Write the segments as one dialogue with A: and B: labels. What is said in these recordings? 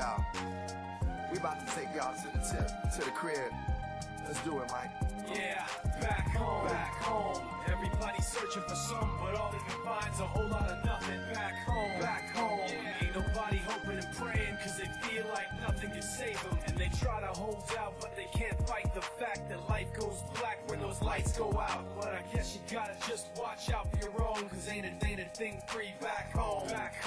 A: y'all. We about to take y'all to the crib. Let's do it, Mike.
B: Yeah, back home. Everybody's searching for some, but all they can find's a whole lot of nothing. Back home. Yeah. Ain't nobody hoping and praying, cause they feel like nothing can save them. And they try to hold out, but they can't fight the fact that life goes black when those lights go out. But I guess you gotta just watch out for your own, cause ain't a thing free back home.
A: Back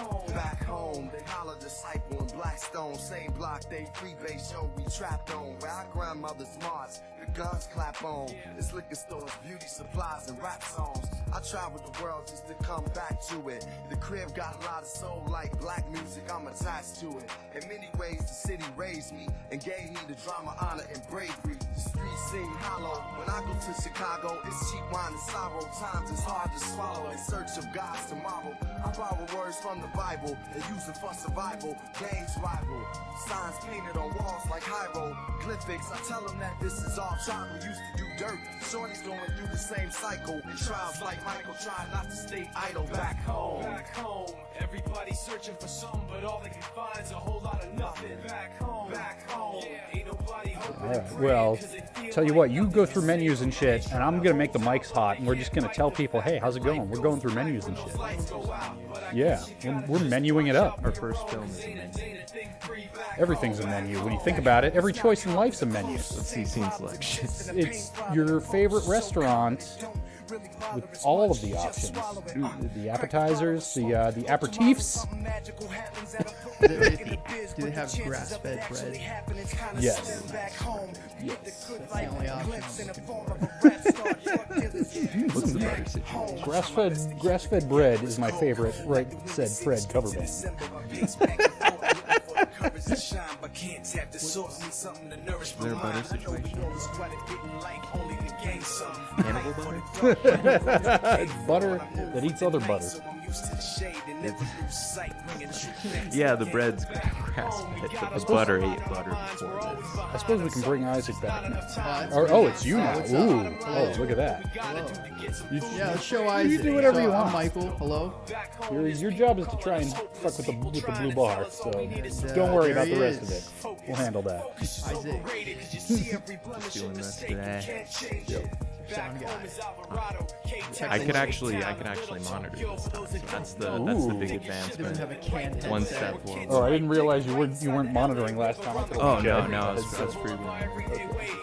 A: home, they holler disciple in Blackstone. Same block, they freebase show we trapped on. Where our grandmother's march, the guns clap on. It's liquor stores, beauty supplies, and rap songs. I traveled the world just to come back to it. The crib got a lot of soul like black music, I'm attached to it. In many ways, the city raised me and gave me the drama, honor, and bravery. The streets seem hollow. When I go to Chicago, it's cheap wine and sorrow. Times is hard to swallow in search of God's tomorrow. I borrow words from the Bible and use it for survival. Gangs rival, signs painted on walls like hieroglyphics. I tell them that this is all tribal, used to do dirt. Shorty's going through the same cycle. And trials like Michael try not to stay idle. Back home.
B: Everybody's searching for some, but all they can find's a whole lot of nothing. Back home. Yeah. Ain't nobody hoping.
C: All right. Well, tell you what, you go through menus and shit, and I'm gonna make the mics hot, and we're just gonna tell people, hey, how's it going? We're going through menus and shit. Yeah, we're menuing it up.
D: Our first film is a menu.
C: Everything's a menu. When you think about it, every choice in life's a menu.
D: Let's see scene selection.
C: It's your favorite restaurant with all of the options. The appetizers, the aperitifs.
E: Do they have grass-fed bread?
C: Yes.
E: That's the only option.
D: What's the butter situation?
C: Grass-fed bread is my favorite. Right, said Fred cover band.
D: Is there a butter situation? Cannibal butter?
C: Butter that eats other butter.
D: Yeah, the bread's grass-fed, but the butter ate butter before this.
C: I suppose we can bring Isaac back now. Oh, it's you now. Ooh. Oh, look at that.
E: Yeah, let's show Isaac.
C: You do whatever you want.
E: I'm Michael. Hello.
C: Your job is to try and fuck with the blue bar, so don't worry about the rest of it. We'll handle that.
E: Isaac.
D: Doing this today.
E: Sound guy.
D: I could actually monitor this now. So that's the big
E: He doesn't have
D: advancement.
E: a can.
D: One step forward.
C: Oh, I didn't realize you weren't monitoring last time.
D: Oh no, that's free.
C: Alright,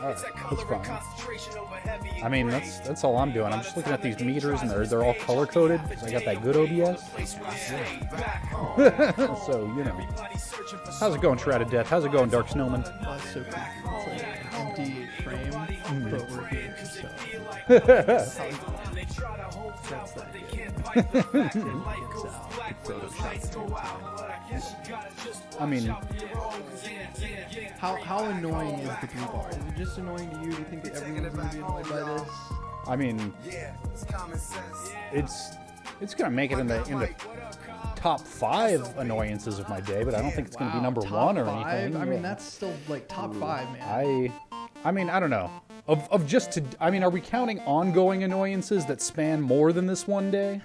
C: that's fine. I mean, that's all I'm doing. I'm just looking at these meters, and they're all color coded. I got that good OBS. So you know, how's it going, Shrouded Death? How's it going, Dark Snowman?
E: Oh, that's so cool. It's like an empty frame, but we're here. So. That's that
C: I mean,
E: how annoying is the blue bar? Is it just annoying to you? Do you think that everyone's going to be annoyed by this?
C: I mean, it's gonna make it in the top 5 annoyances of my day, but I don't think it's gonna be number 1 or anything.
E: I mean, that's still like top 5, man.
C: I mean, I don't know. I mean, are we counting ongoing annoyances that span more than this one day?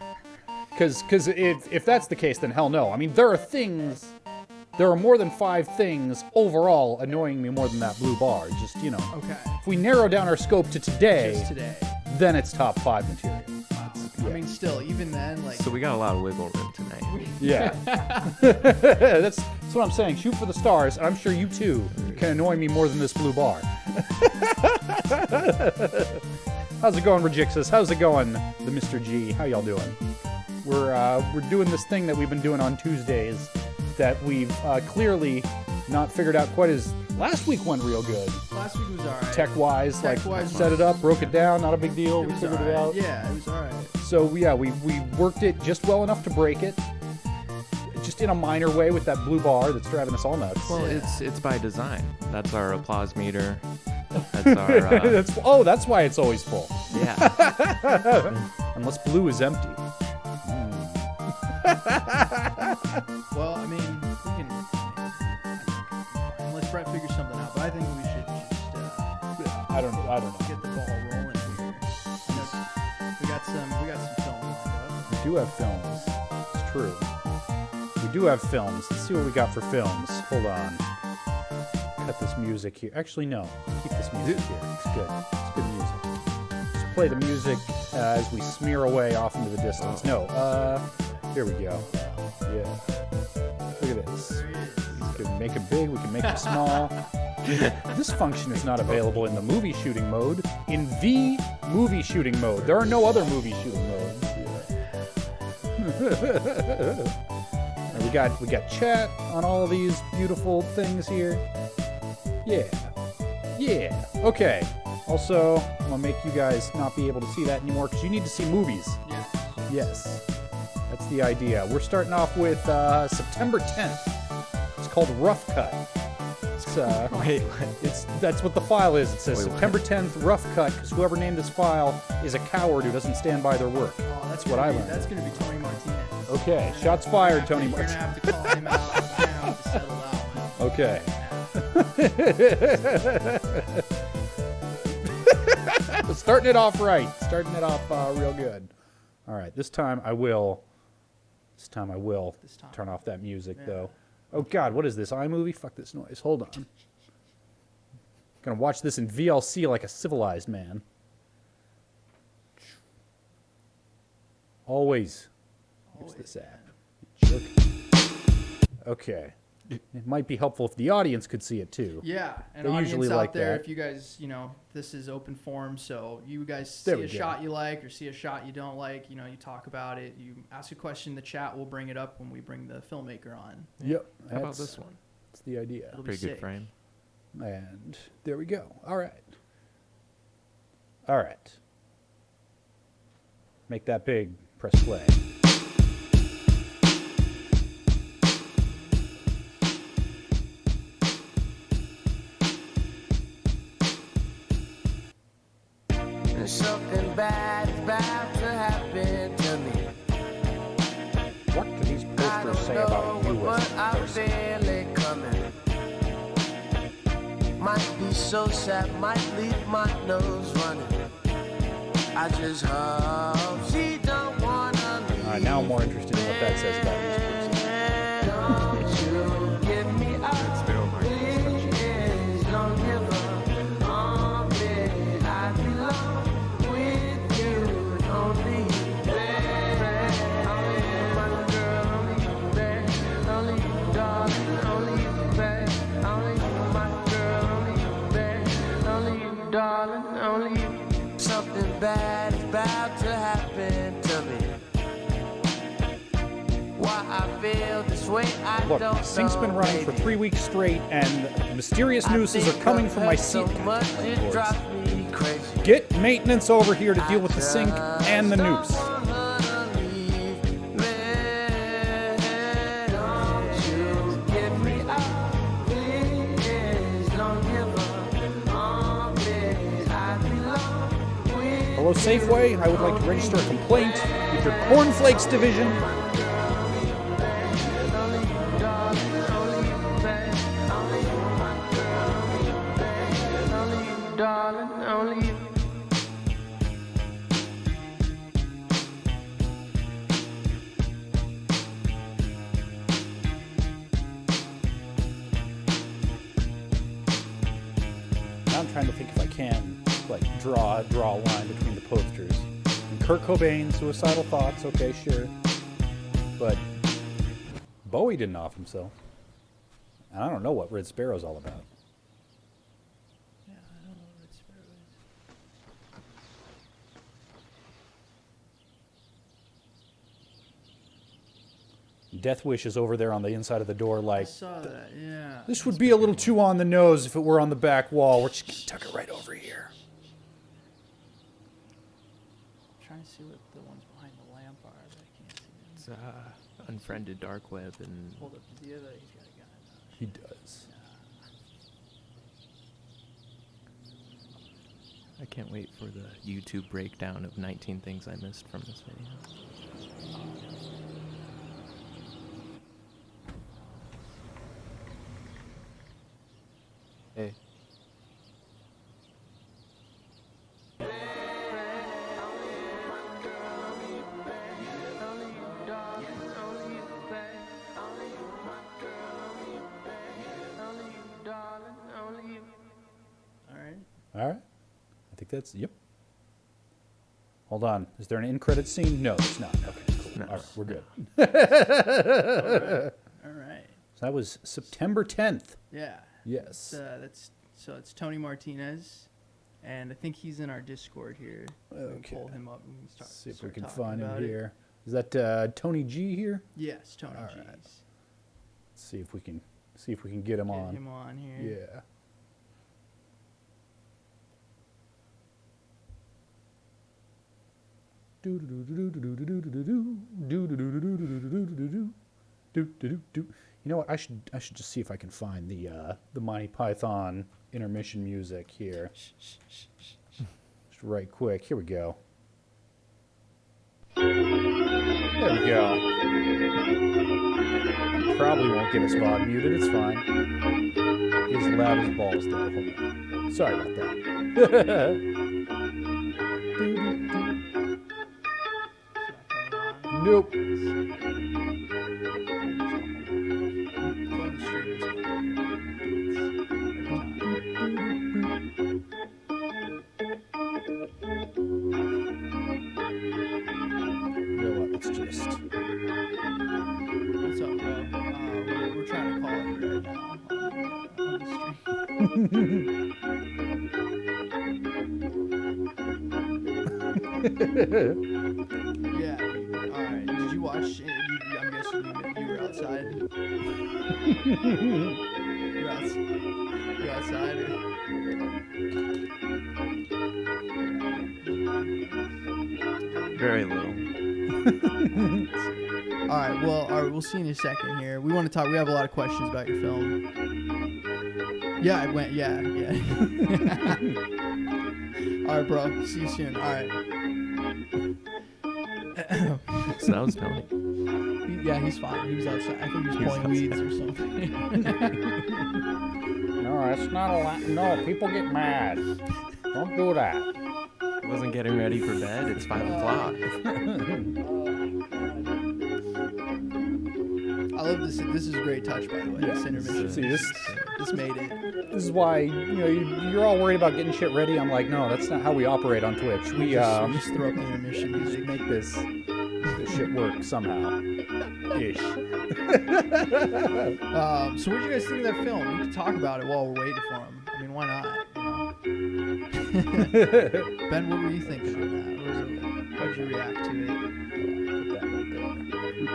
C: Because if that's the case, then hell no. I mean, there are more than 5 things overall annoying me more than that blue bar. Just, you know.
E: Okay.
C: If we narrow down our scope to today,
E: Just today.
C: then it's top 5 material.
E: I mean, still, even then, like.
D: So we got a lot of wiggle room tonight.
C: Yeah. That's what I'm saying. Shoot for the stars, and I'm sure you too can annoy me more than this blue bar. How's it going, Rejixus? How's it going, the Mr. G? How y'all doing? We're doing this thing that we've been doing on Tuesdays that we've clearly not figured out quite as... Last week went real good.
E: Last week was alright.
C: Tech-wise,
E: Tech-wise,
C: set it up, broke it down, not a big deal. We figured it out.
E: Yeah, it was alright.
C: So, yeah, we worked it just well enough to break it. Just in a minor way with that blue bar that's driving us all nuts.
D: Well, it's by design. That's our applause meter. That's our.
C: That's why it's always full.
D: Yeah.
C: Unless blue is empty.
E: Well, I mean, we can. Unless Brett figures something out, but I think we should just.
C: I don't know.
E: Get the ball rolling here. We got some film lined up.
C: We do have films. It's true. We we do have films. Let's see what we got for films. Hold on. Cut this music here. Actually, no. Keep this music here. It's good. It's good music. Just play the music as we smear away off into the distance. No. Here we go. Yeah. Look at this. We can make it big. We can make it small. This function is not available in the movie shooting mode. In the movie shooting mode. There are no other movie shooting modes. And we got chat on all of these beautiful things here. Yeah. Okay. Also, I'm gonna make you guys not be able to see that anymore because you need to see movies. Yes. That's the idea. We're starting off with September 10th. It's called Rough Cut.
D: Wait,
C: That's what the file is. It says
D: Wait,
C: September 10th, Rough Cut, because whoever named this file is a coward who doesn't stand by their work.
E: Oh,
C: That's what I learned.
E: That's going to be Tony Martinez.
C: Okay, shots fired, Tony
E: You're going to
C: Martinez.
E: have to call him out now to settle that one.
C: Okay. Starting it off right. Starting it off real good. All right, this time I will turn off that music, though. Oh, God, what is this, iMovie? Fuck this noise. Hold on. Gonna watch this in VLC like a civilized man. Always use this app. You jerk. Okay. It might be helpful if the audience could see it, too.
E: Yeah, and
C: They
E: audience
C: usually
E: out
C: like
E: there,
C: that.
E: if you guys, this is open forum, so you guys
C: There
E: see
C: we
E: a
C: go.
E: shot you like or see a shot you don't like, you talk about it, you ask a question in the chat, we'll bring it up when we bring the filmmaker on.
C: Yep.
D: how about this one?
C: That's the idea.
E: It'll be
D: Pretty good
E: sick.
D: frame.
C: And there we go. All right. Make that big. Press play.
A: Something bad is about to happen to me.
C: What do these posters say about you
A: but
C: as a
A: I
C: person?
A: feel it coming. Might be so sad, might leave my nose running. I just hope she don't wanna leave.
C: All right, now I'm more interested in what that says about this person.
A: Don't you give me up. Please don't give up on me. I belong with you, only you, baby. Only you, my girl, only you, baby. Only you, darling, only you, baby. Only you, my girl, only you, baby. Only you, darling, only you. Something bad is about to happen to me. Why I feel this way, I
C: Look,
A: don't
C: the sync's been
A: know,
C: running for
A: baby.
C: 3 weeks straight, and mysterious nooses are coming from my seat.
A: So much it
C: Boys.
A: drives me crazy.
C: Get maintenance over here to deal with the sync and the noose. Hello, Safeway. I would like to register a complaint with your cornflakes division.
A: Darling, only you.
C: Now I'm trying to think if I can, draw a line between the posters. And Kurt Cobain, Suicidal Thoughts, okay, sure. But Bowie didn't off himself. And I don't know what Red Sparrow's all about.
E: Yeah, I don't know what Red Sparrow is.
C: Death Wish is over there on the inside of the door
E: I
C: like,
E: saw that, yeah.
C: this would be a little too on the nose if it were on the back wall. We're just going to tuck it right over here.
E: I'm trying to see what the ones behind the lamp are, but I can't see them.
D: It's unfriended dark web and
E: Hold up the other, he's got a gun.
C: He does.
D: I can't wait for the YouTube breakdown of 19 things I missed from this video. Hey.
C: All right. I think that's, yep. Hold on. Is there an in credit scene? No, it's not. Okay, cool.
D: No.
C: All right, we're good.
E: All right.
C: So that was September 10th.
E: Yeah.
C: Yes.
E: It's Tony Martinez, and I think he's in our Discord here. So we can pull him up and we can
C: See if we
E: start
C: can
E: talking
C: find him
E: about it.
C: here. Is that Tony G here?
E: Yes, Tony
C: All
E: G's.
C: right. Let's see if we can get him
E: Get
C: on.
E: him on here.
C: Yeah. You know what? I should just see if I can find the Monty Python intermission music here. Just right quick. Here we go. There we go. Probably won't get us VOD muted. It's fine. He's loud as balls though. Hold on. Sorry about that. Nope. You know what? It's just.
E: What's up, bro? We're trying to call it right now on the stream. Yeah. All right. Did you watch? I'm guessing you were outside. You're outside.
D: Very little.
E: All right. Well, we'll see you in a second here. We want to talk. We have a lot of questions about your film. Yeah, it went. Yeah. All right, bro. See you soon. All right.
D: So that was Tony.
E: Yeah, he's fine. He was outside. I think he was pulling weeds or something.
C: No, that's not a lot. No, people get mad. Don't do that.
D: Wasn't getting ready for bed. It's 5 o'clock.
E: I love this. This is a great touch, by the way. This intermission.
C: See,
E: This made it.
C: This is why you're all worried about getting shit ready. I'm like, no, that's not how we operate on Twitch. We
E: just throw up the intermission music.
C: make this shit work somehow. Ish.
E: So what did you guys think of that film? We can talk about it while we're waiting for him. I mean, why not? Ben, what were you thinking on that? How did you react to it?
C: Put that right there.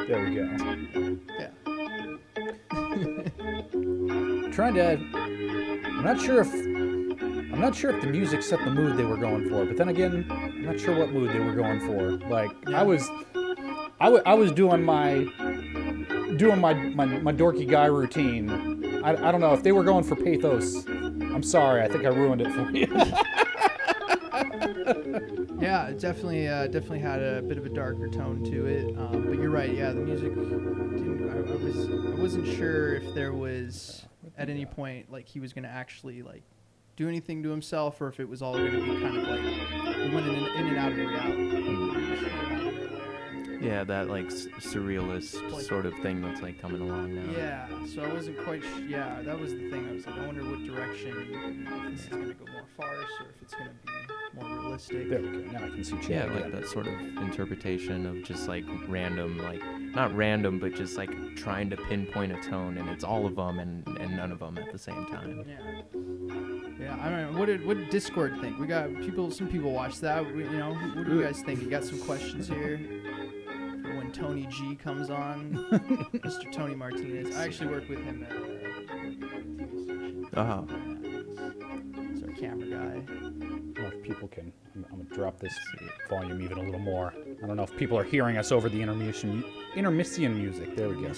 C: There we go.
E: Yeah.
C: I'm not sure if the music set the mood they were going for, but then again, I'm not sure what mood they were going for. Like
E: Yeah.
C: I was doing my dorky guy routine. I don't know if they were going for pathos. I'm sorry, I think I ruined it for you.
E: Yeah, it definitely had a bit of a darker tone to it. But you're right. Yeah, the music. I wasn't sure if there was at any point like he was gonna actually like do anything to himself, or if it was all gonna be kind of like we went in and out of reality.
D: Yeah, that like surrealist sort of thing that's like coming along now.
E: Yeah, so I wasn't quite. Yeah, that was the thing. I was like, I wonder what direction. If this is gonna go more farce, or if it's gonna be more realistic.
C: There we go. Now I can see
D: Yeah,
C: Chad.
D: like that sort of interpretation of just like random, like not random, but just like trying to pinpoint a tone, and it's all of them and none of them at the same time.
E: Yeah. Yeah, I don't know. What did Discord think? We got people. Some people watch that. What do you guys think? You got some questions here for when Tony G comes on, Mr. Tony Martinez. I actually work with him at a TV station.
D: Oh.
E: He's our camera guy.
C: I don't know if people can. I'm gonna drop this volume even a little more. I don't know if people are hearing us over the intermission music. There we go.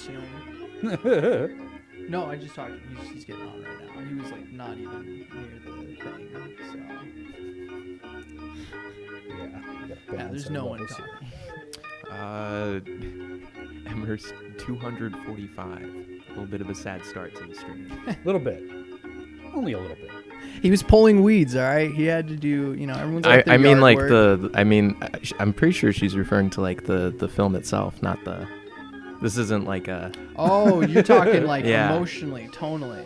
E: No, I just talked. He's getting on right now. He was like not even near the thing. So yeah, there's no one talking.
D: Emmer's 245. A little bit of a sad start to the stream.
C: A little bit. Only a little bit.
E: He was pulling weeds, all right? He had to do, everyone's like
D: I mean, like I'm pretty sure she's referring to like the film itself, not the. This isn't like a.
E: Oh, you're talking like
D: Yeah.
E: emotionally, tonally.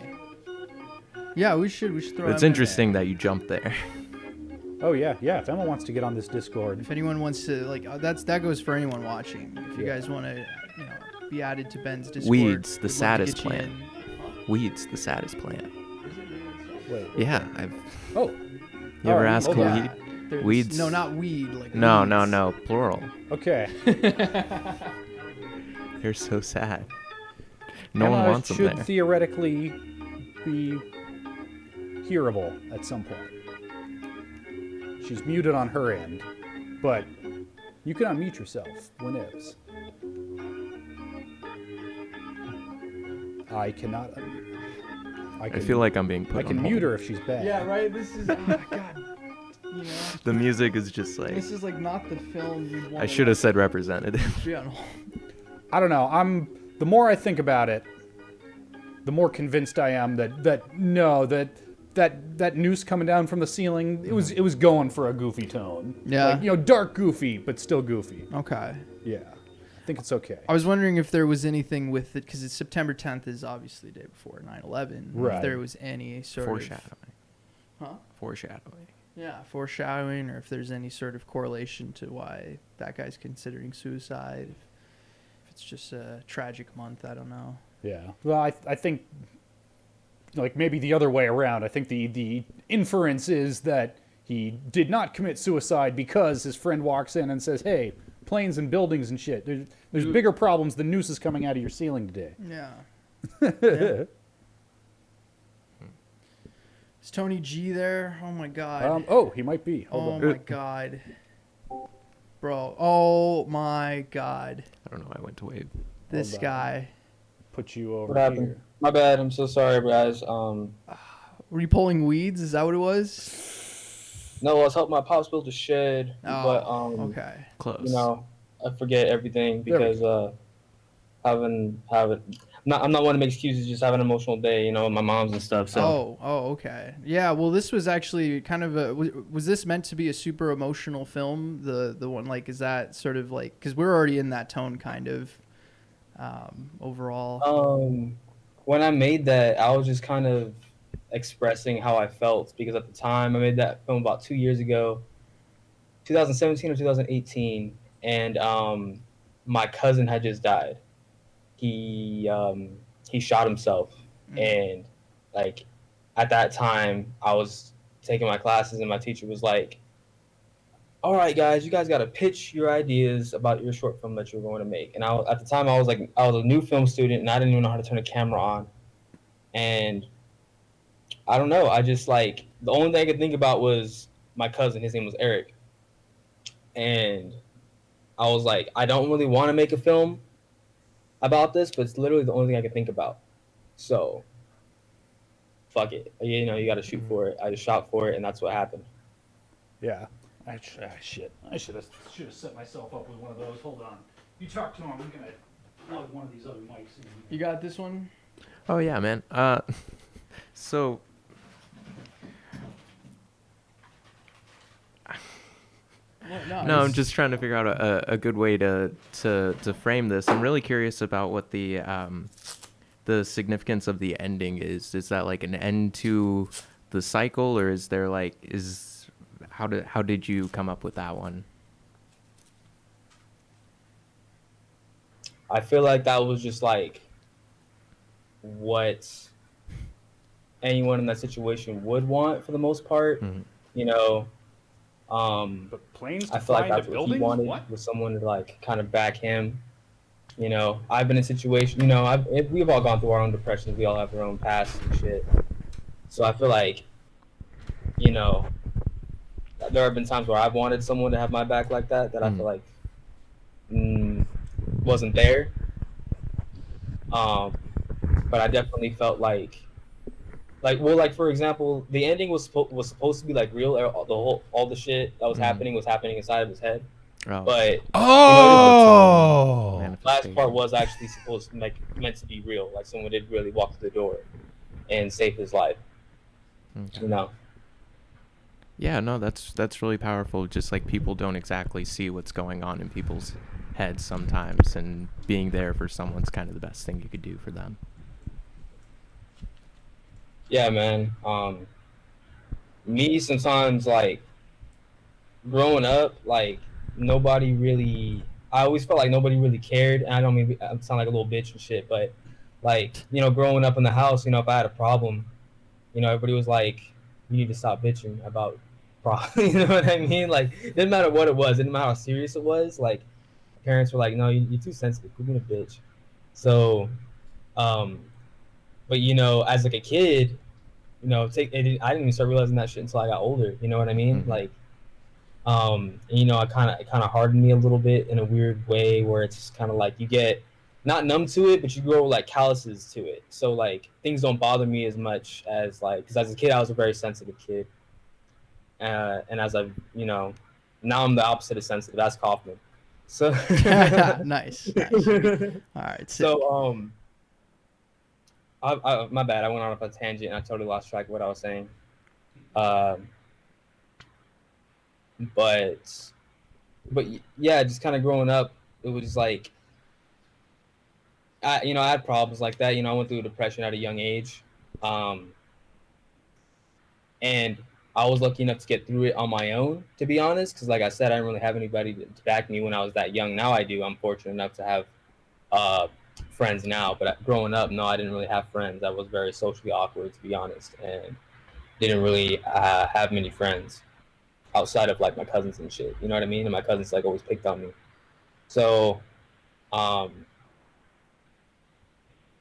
E: Yeah, we should throw.
D: It's
E: him in
D: interesting that you jumped there.
E: there.
C: Oh yeah, yeah. If Emma wants to get on this Discord,
E: If anyone wants to, like, that goes for anyone watching. If you
C: Yeah.
E: guys want to, be added to Ben's Discord,
D: Weeds, the
E: we'd love to
D: saddest
E: get you
D: plant.
E: in.
D: Weeds, the saddest plant.
C: wait.
D: Yeah, I've.
C: Oh,
D: You ever
C: you
D: ask a
C: mobile-
E: Yeah,
D: weed?
E: there's-
D: Weeds?
E: No, not weed. Like
D: No,
E: weeds.
D: no, plural.
C: okay.
D: They're so sad. No
C: Emma
D: one wants them
C: should
D: there.
C: theoretically be hearable at some point. She's muted on her end, but you can unmute yourself whenevs. I cannot unmute her.
D: I feel like I'm being put
C: I
D: on
C: can
D: hold.
C: mute her if she's bad.
E: Yeah, right. This is God. You know,
D: The music is just like.
E: this is like not the film you'd want.
D: I should have said representative.
E: be on hold.
C: I don't know. The more I think about it, the more convinced I am that noose coming down from the ceiling, it was going for a goofy tone.
E: Yeah.
C: Like, dark goofy, but still goofy.
E: Okay.
C: Yeah. I think it's okay.
E: I was wondering if there was anything with it, because it's September 10th is obviously the day before 9/11.
C: Right.
E: If there was any sort
D: Foreshadowing.
E: of, huh?
D: Foreshadowing.
E: Yeah, foreshadowing, or if there's any sort of correlation to why that guy's considering suicide. If it's just a tragic month, I don't know.
C: Yeah. Well, I think, like, maybe the other way around. I think the inference is that he did not commit suicide because his friend walks in and says, "Hey, planes and buildings and shit. There's bigger problems than nooses coming out of your ceiling today."
E: Yeah. Yeah. Is Tony G there? Oh my God.
C: He might be. Hold
E: Oh
C: on.
E: my God. Bro. Oh my God.
D: I don't know. I went to wave.
E: This
C: Hold on.
E: guy.
C: Put you over
F: What happened?
C: here.
F: My bad. I'm so sorry, guys.
E: Were you pulling weeds? Is that what it was?
F: No, I was helping my pops build a shed,
E: Oh,
F: but
E: okay.
D: Close.
F: you know, I forget everything
C: There we
F: because I'm not one to make excuses. Just have an emotional day, with my mom's and stuff. So
E: Okay. Yeah, well, this was actually kind of was this meant to be a super emotional film? The one, like, is that sort of like, because we're already in that tone kind of overall.
F: when I made that, I was just kind of expressing how I felt because at the time I made that film about 2 years ago, 2017 or 2018, and my cousin had just died. He shot himself, and like at that time I was taking my classes and my teacher was like, "All right, guys, you guys got to pitch your ideas about your short film that you're going to make." And at the time I was a new film student and I didn't even know how to turn a camera on, and I don't know, I just the only thing I could think about was my cousin. His name was Eric, and I was like, I don't really want to make a film about this, but it's literally the only thing I could think about. So, fuck it. You got to shoot for it. I just shot for it, and that's what happened.
C: Yeah. Shit. I should have set myself up with one of those. Hold on. You talk to him. I'm gonna plug one of these other mics in.
E: You got this one?
D: Oh yeah, man. So.
E: Well,
D: No, I'm just trying to figure out a good way to frame this. I'm really curious about what the significance of the ending is. Is that like an end to the cycle, or is there how did you come up with that one?
F: I feel like that was just what anyone in that situation would want for the most part.
D: Mhm.
C: But planes
F: I
C: to
F: feel
C: fly
F: like
C: into
F: that's what he
C: buildings?
F: wanted,
C: What?
F: was someone to kind of back him. I've been in situations, we've all gone through our own depressions. We all have our own past and shit. So I feel like, there have been times where I've wanted someone to have my back like that I feel like wasn't there. But I definitely felt for example, the ending was supposed to be real. All the shit that was happening inside of his head.
D: Oh.
F: But
C: Oh!
F: the last part was actually supposed to meant to be real. Like someone did really walk through the door and save his life.
D: Okay. Yeah, no, that's really powerful. Just like people don't exactly see what's going on in people's heads sometimes, and being there for someone's kind of the best thing you could do for them.
F: Yeah, man. Me sometimes growing up, like nobody really. I always felt like nobody really cared. And I don't mean I sound like a little bitch and shit, but like growing up in the house, if I had a problem, everybody was like, "You need to stop bitching about problem." You know what I mean? Like, it didn't matter what it was, it didn't matter how serious it was. Like, parents were like, "No, you're too sensitive. Quit being a bitch." So, um, but as like a kid, take it. I didn't even start realizing that shit until I got older. You know what I mean?
D: Mhm.
F: Like, it kind of hardened me a little bit in a weird way, where it's just kind of like you get not numb to it, but you grow like calluses to it. So like things don't bother me as much as like, because as a kid I was a very sensitive kid, and as I've now I'm the opposite of sensitive. That's Kaufman. So
E: Nice, nice. All right, sick.
F: so my bad. I went on a tangent and I totally lost track of what I was saying. Um, but yeah, just kind of growing up, it was like I had problems like that. I went through depression at a young age, um, and I was lucky enough to get through it on my own. To be honest, because like I said, I didn't really have anybody to back me when I was that young. Now I do. I'm fortunate enough to have uh, friends now, but growing up, no, I didn't really have friends. I was very socially awkward, to be honest, and didn't really have many friends outside of like my cousins and shit. You know what I mean? And my cousins like always picked on me. So, um,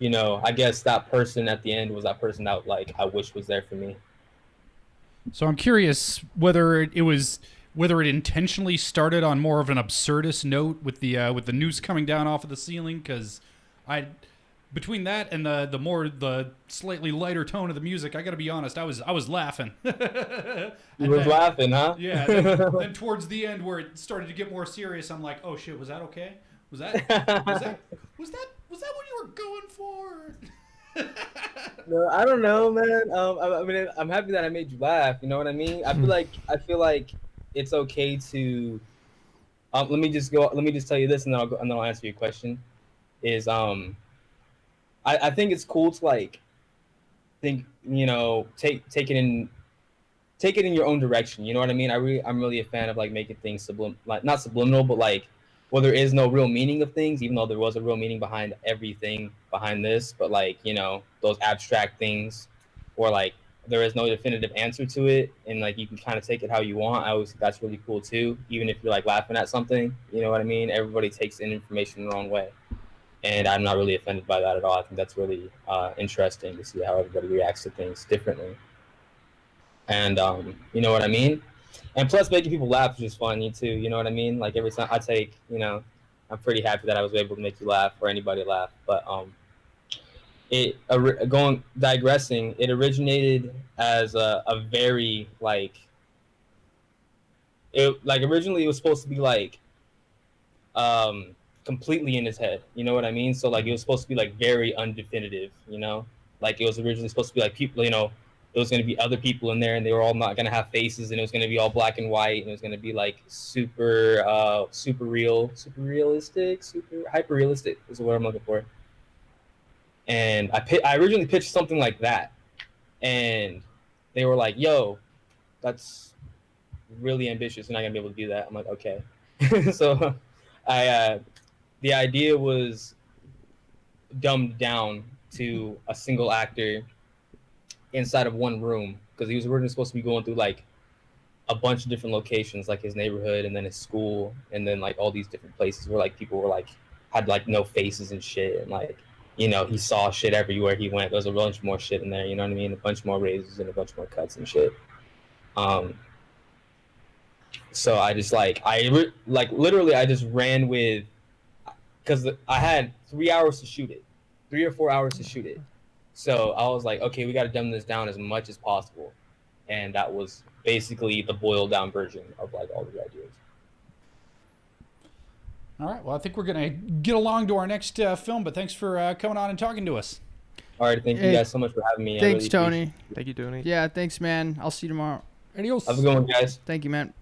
F: I guess that person at the end was that person that like I wish was there for me.
C: So I'm curious whether whether it intentionally started on more of an absurdist note with the noose coming down off of the ceiling, because I between that and the slightly lighter tone of the music, I got to be honest, I was laughing.
F: You was laughing, huh?
C: Yeah. Then towards the end, where it started to get more serious, I'm like, oh shit, was that okay? Was that what you were going for?
F: No, I don't know, man. I mean, I'm happy that I made you laugh. You know what I mean? I feel like it's okay to. Let me just go. Let me just tell you this, and then I'll answer your question. Is I think it's cool to like think take it in your own direction. You know what I mean? I'm really a fan of like making things like not subliminal, but like well, there is no real meaning of things, even though there was a real meaning behind everything behind this. But like those abstract things, or like there is no definitive answer to it, and like you can kind of take it how you want. I always think that's really cool too. Even if you're like laughing at something, you know what I mean? Everybody takes in information the wrong way, and I'm not really offended by that at all. I think that's really interesting to see how everybody reacts to things differently. And you know what I mean? And plus making people laugh is just funny too, you know what I mean? Like every time I take, I'm pretty happy that I was able to make you laugh or anybody laugh. But going digressing, it originated as a very like originally it was supposed to be like completely in his head, you know what I mean? So like it was supposed to be like very undefinitive, like it was originally supposed to be like people, there was going to be other people in there and they were all not going to have faces, and it was going to be all black and white, and it was going to be like super super realistic, super hyper realistic is what I'm looking for. And I originally pitched something like that, and they were like, yo, that's really ambitious, you're not going to be able to do that. I'm like, okay. So I the idea was dumbed down to a single actor inside of one room, because he was originally supposed to be going through like a bunch of different locations, like his neighborhood and then his school, and then like all these different places where like people were like had like no faces and shit, and like he saw shit everywhere he went. There was a bunch more shit in there, you know what I mean? A bunch more raises and a bunch more cuts and shit. So I just like literally I just ran with, because I had 3 hours to shoot it, 3 or 4 hours to shoot it. So I was like, okay, we got to dumb this down as much as possible. And that was basically the boiled down version of like all the ideas.
C: All right. Well, I think we're gonna get along to our next film, but thanks for coming on and talking to us.
F: All right, thank you guys so much for having me.
E: Thanks,
F: really
E: Tony.
D: Thank you, Tony.
E: Yeah, thanks, man. I'll see you tomorrow.
C: Adios.
F: Have a good one, guys.
E: Thank you, man.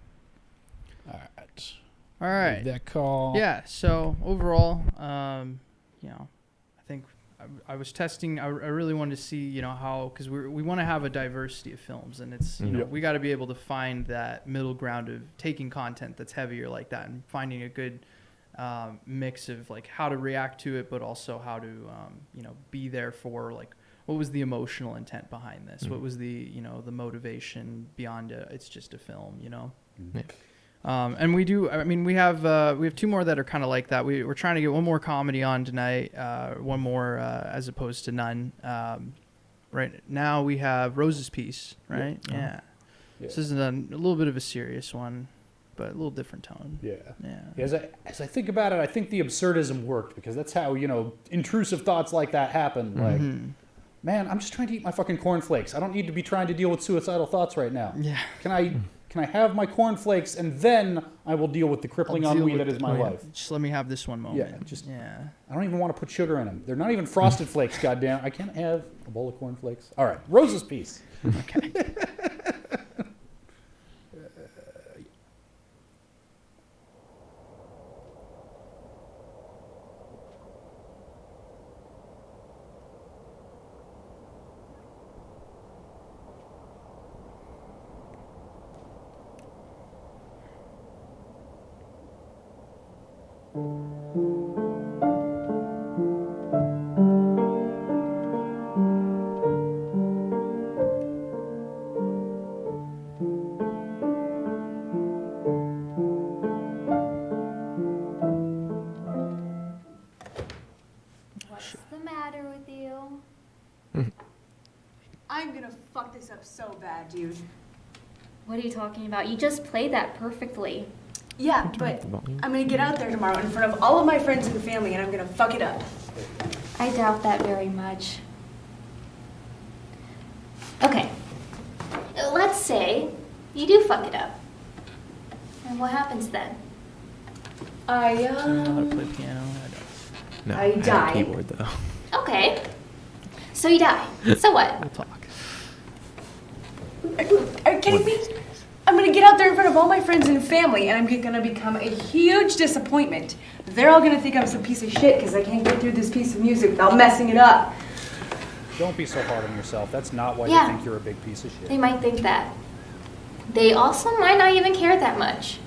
C: All right.
E: All right.
C: That call.
E: Yeah. So overall, I think I was testing. I really wanted to see, how, because we want to have a diversity of films, and it's we got to be able to find that middle ground of taking content that's heavier like that and finding a good mix of like how to react to it, but also how to be there for like what was the emotional intent behind this, what was the the motivation beyond it's just a film,
D: Yeah.
E: And we do. I mean, we have 2 more that are kind of like that. We're trying to get one more comedy on tonight, one more as opposed to none. Right now we have Rose's Piece, right? Yeah. This is a little bit of a serious one, but a little different tone.
C: Yeah.
E: Yeah.
C: As I think about it, I think the absurdism worked because that's how intrusive thoughts like that happen. Like, man, I'm just trying to eat my fucking cornflakes. I don't need to be trying to deal with suicidal thoughts right now.
E: Yeah.
C: Can I have my cornflakes and then I will deal with the crippling ennui that is my life?
E: Just let me have this one moment.
C: Yeah, I don't even want to put sugar in them. They're not even frosted flakes, goddamn. I can't have a bowl of cornflakes. All right, Rose's Piece.
E: Okay.
G: What's the matter with you?
H: I'm gonna fuck this up so bad, dude.
G: What are you talking about? You just played that perfectly.
H: Yeah, but I'm gonna get out there tomorrow in front of all of my friends and family and I'm gonna fuck it up.
G: I doubt that very much. Okay. Let's say you do fuck it up. And what happens then?
E: I don't know how to play piano.
D: No,
H: I
D: have
H: die.
D: a keyboard though.
G: Okay. So you die. So what?
E: We'll talk.
H: Are you kidding me? I'm gonna get out there in front of all my friends and family and I'm gonna become a huge disappointment. They're all gonna think I'm some piece of shit because I can't get through this piece of music without messing it up.
C: Don't be so hard on yourself. That's not why
G: Yeah.
C: you think you're a big piece of shit.
G: They might think that. They also might not even care that much.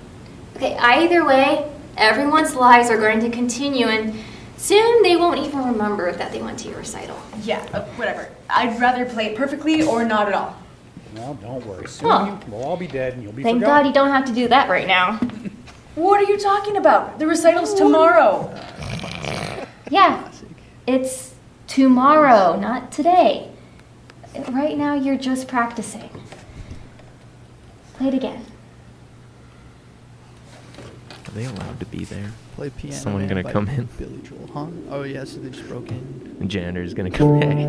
G: Okay, either way, everyone's lives are going to continue and soon they won't even remember that they went to your recital.
H: Yeah, whatever. I'd rather play it perfectly or not at all.
C: No, don't worry. Soon
G: Well,
C: we'll all be dead and you'll be
G: Thank God
C: forgotten.
G: you don't have to do that right now.
H: What are you talking about? The recital's tomorrow.
G: Yeah, it's tomorrow, not today. Right now you're just practicing. Play it again.
D: Are they allowed to be there?
E: Play piano.
D: Someone gonna
E: by
D: come in?
E: Billy Joel, huh? Oh yeah, so they just broke in.
D: The janitor's gonna come. Hey.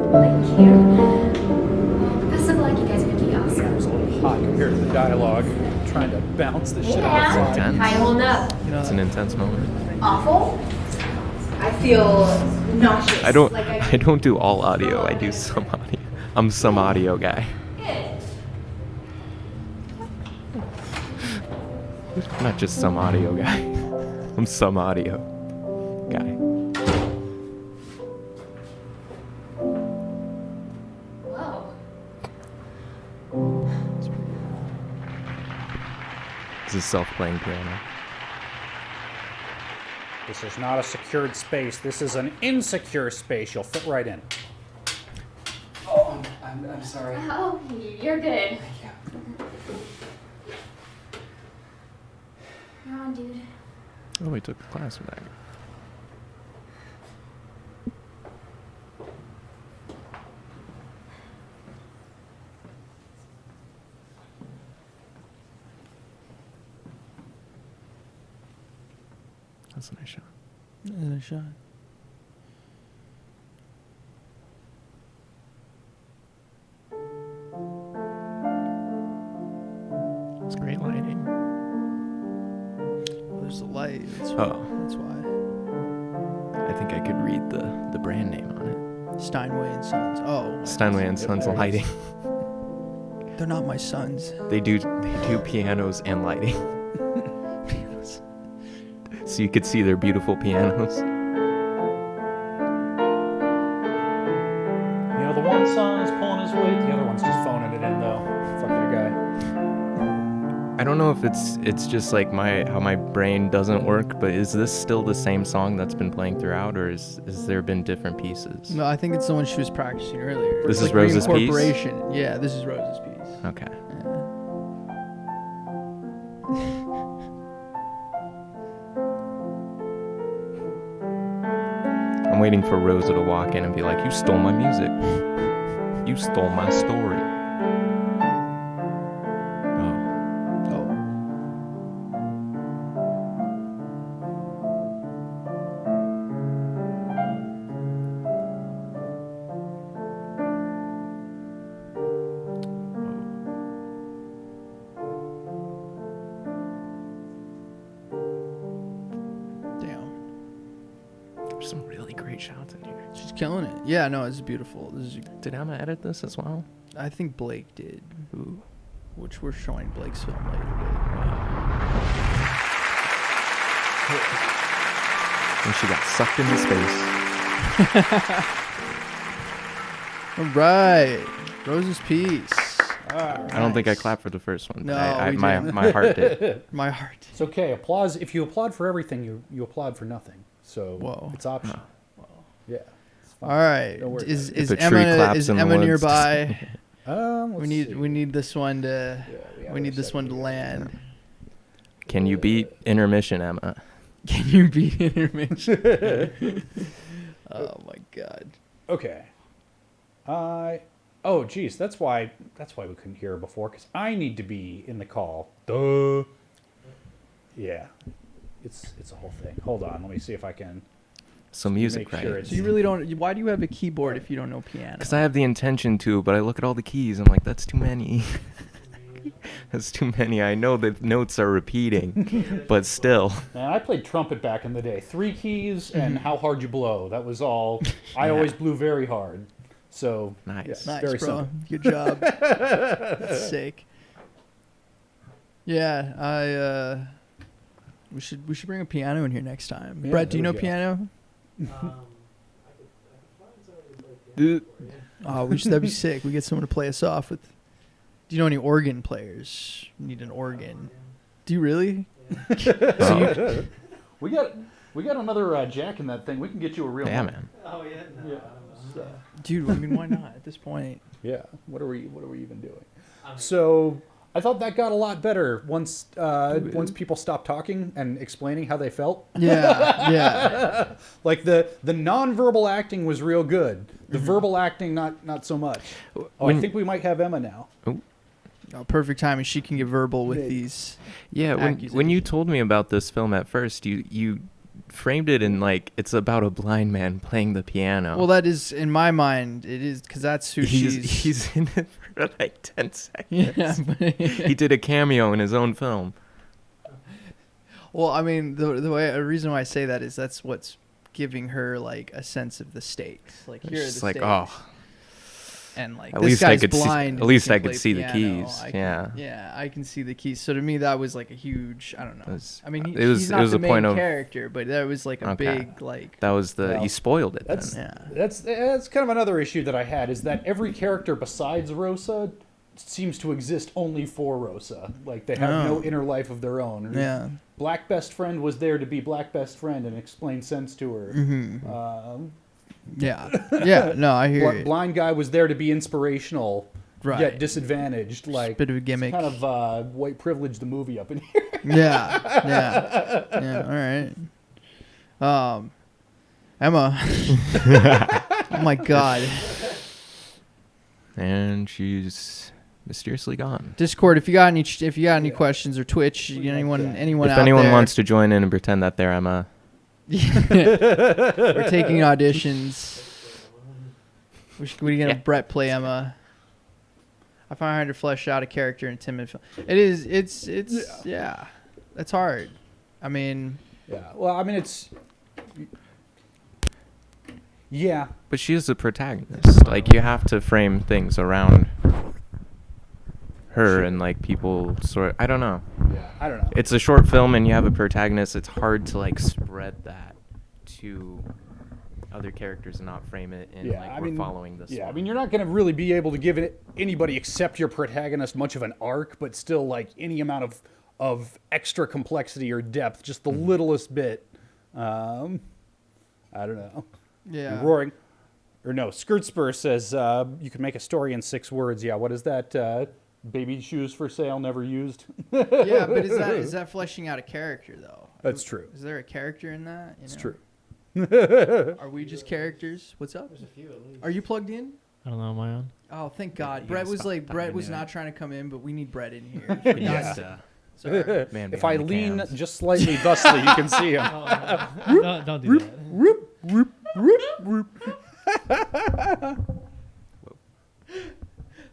G: Thank you. Well, best of luck, you guys are gonna be
C: It
G: awesome.
C: was a little hot compared to the dialogue. Trying to bounce the shit
G: Yeah,
C: outside.
D: Intense.
G: how you holding up?
D: It's an intense moment.
H: Awful? I feel nauseous.
D: I don't.
H: Like
D: I don't do all audio. I do some audio. I'm some audio guy.
G: Good.
D: Not just some audio guy. I'm some audio guy.
G: Whoa.
D: This is self-playing piano.
C: This is not a secured space. This is an insecure space. You'll fit right in.
I: Oh, I'm sorry.
G: Oh, you're good. You're on, dude.
D: Oh, we took the class with that guy. That's a nice shot.
E: And a shot.
D: It's great lighting.
E: Well, there's the light. That's
D: Oh.
E: That's why.
D: I think I could read the brand name on it.
E: Steinway and Sons. Oh.
D: Steinway and Sons
C: there it is.
D: Lighting.
E: They're not my sons.
D: They do pianos and lighting. So you could see their beautiful pianos. I don't know if it's just like how my brain doesn't work, but is this still the same song that's been playing throughout, or is there been different pieces?
E: No, I think it's the one she was practicing earlier.
D: This
E: It's
D: is Rose's piece?
E: reincorporation. Yeah, this is Rose's piece.
D: Okay. I'm waiting for Rosa to walk in and be like, "You stole my music. You stole my story." Oh.
E: Damn.
D: There's some really great shots in here.
E: She's killing it. Yeah, no, it's beautiful.
D: Did Emma edit this as well?
E: I think Blake did.
D: Ooh.
E: Which we're showing Blake's film later.
D: And she got sucked into space.
E: All right. Rose's piece.
D: I don't think I clapped for the first one.
E: No,
D: my heart did.
E: My heart.
C: It's okay. Applause. If you applaud for everything, you applaud for nothing. So
E: Whoa.
C: it's optional. Yeah. It's fine.
E: All right.
C: Don't worry
E: Is
D: If a tree
E: Emma
D: claps in the woods.
E: nearby?
C: Let's see.
E: we need this one to
C: Yeah,
E: we need this one to land.
D: Can you beat intermission, Emma?
E: Can you beat intermission? Oh my god.
C: Okay. Oh, geez. That's why we couldn't hear her before, because I need to be in the call. Duh. Yeah. It's a whole thing. Hold on. Let me see if I can.
D: So music,
C: Make
D: right?
C: sure it's-
E: So you really don't. Why do you have a keyboard if you don't know piano?
D: Because I have the intention to, but I look at all the keys. I'm like, that's too many. That's too many. I know the notes are repeating, but still.
C: Man, I played trumpet back in the day. 3 keys and how hard you blow. That was all. I always blew very hard. So
D: Nice.
C: yeah,
E: Nice,
C: very
E: bro.
C: simple.
E: Good job. That's sick. Yeah, we should bring a piano in here next time.
C: Yeah,
E: Brett, do you
C: there
E: know
C: we go.
E: piano? Oh, that'd be sick. We get someone to play us off with. Do you know any organ players? We need an organ. Do you really?
D: Oh.
C: We got another jack in that thing. We can get you a real
D: Yeah,
C: one.
D: man.
C: Yeah.
E: Dude, I mean, why not at this point?
C: Yeah. What are we even doing? So I thought that got a lot better once people stopped talking and explaining how they felt.
E: Yeah, yeah.
C: Like the nonverbal acting was real good. The verbal acting not so much. Oh, I think we might have Emma now.
E: Oh, perfect timing. She can get verbal with
C: Maybe.
E: these.
D: Yeah, when you told me about this film at first, you framed it in like it's about a blind man playing the piano.
E: Well, that is in my mind. It is because that's who
D: he's in it for like 10 seconds.
E: Yeah.
D: He did a cameo in his own film.
E: Well, I mean, the reason why I say that is that's what's giving her like a sense of the stakes. Like here are the
D: It's like,
E: stakes.
D: oh,
E: And like
D: At
E: this
D: least I
E: guy's
D: could see-
E: blind.
D: at
E: and
D: least
E: can
D: I could
E: play
D: see the
E: piano.
D: keys,
E: I can-
D: yeah.
E: Yeah, I can see the keys. So to me, that was like a huge. I don't know. I mean,
D: it was-
E: he's
D: it
E: not
D: was
E: the
D: a
E: main
D: point of-
E: character, but that was like a
D: Okay.
E: big like.
D: that was the
C: Well,
D: you spoiled it.
C: That's
D: Then.
E: Yeah.
C: that's kind of another issue that I had, is that every character besides Rosa seems to exist only for Rosa. Like they have no inner life of their own.
E: Yeah.
C: Black best friend was there to be black best friend and explain sense to her.
E: Yeah. Yeah. No, I hear you.
C: Blind guy was there to be inspirational,
E: Right.
C: yet disadvantaged. Like
E: bit of a gimmick.
C: Kind of white privilege the movie up in here.
E: Yeah. Yeah. Yeah. All right. Emma. Oh my God.
D: And she's mysteriously gone.
E: Discord, if you got any questions, or Twitch, anyone
D: If
E: out
D: anyone
E: there,
D: wants to join in and pretend that they're Emma,
E: we're taking auditions. What are you gonna Brett play Emma? I find it hard to flesh out a character in timid film. It's yeah, that's hard. I mean,
C: Yeah. Well, I mean, it's. Yeah.
D: but she is the protagonist. Like you have to frame things around her and like people sort. I don't know.
C: Yeah. I don't know.
D: It's a short film and you have a protagonist. It's hard to like spread that to other characters and not frame it in
C: Yeah,
D: like
C: I
D: we're
C: mean,
D: following this.
C: Yeah, I
D: one.
C: mean, you're not going to really be able to give anybody except your protagonist much of an arc, but still, like, any amount of of extra complexity or depth, just the littlest bit. I don't know.
E: Yeah.
C: Roaring, or no, Skirt Spur says you can make a story in 6 words. Yeah, what is that? Baby shoes for sale, never used.
E: Yeah, but is that fleshing out a character though?
C: That's true.
E: Is there a character in that?
C: It's true.
E: Are we just characters? What's up?
I: There's a few at least.
E: Are you plugged in?
J: I don't know, am I on?
E: Oh, thank God.
D: You
E: Brett
D: gotta
E: was
D: stop
E: like, Brett
D: diving
E: was
D: in
E: not
D: it.
E: trying to come in, but we need Brett in here.
C: Yeah.
E: Sorry.
D: Man
C: If I
D: behind the
C: lean
D: cams.
C: just slightly thusly, you can see him.
J: Don't do that.
C: Whoop, whoop, whoop, whoop.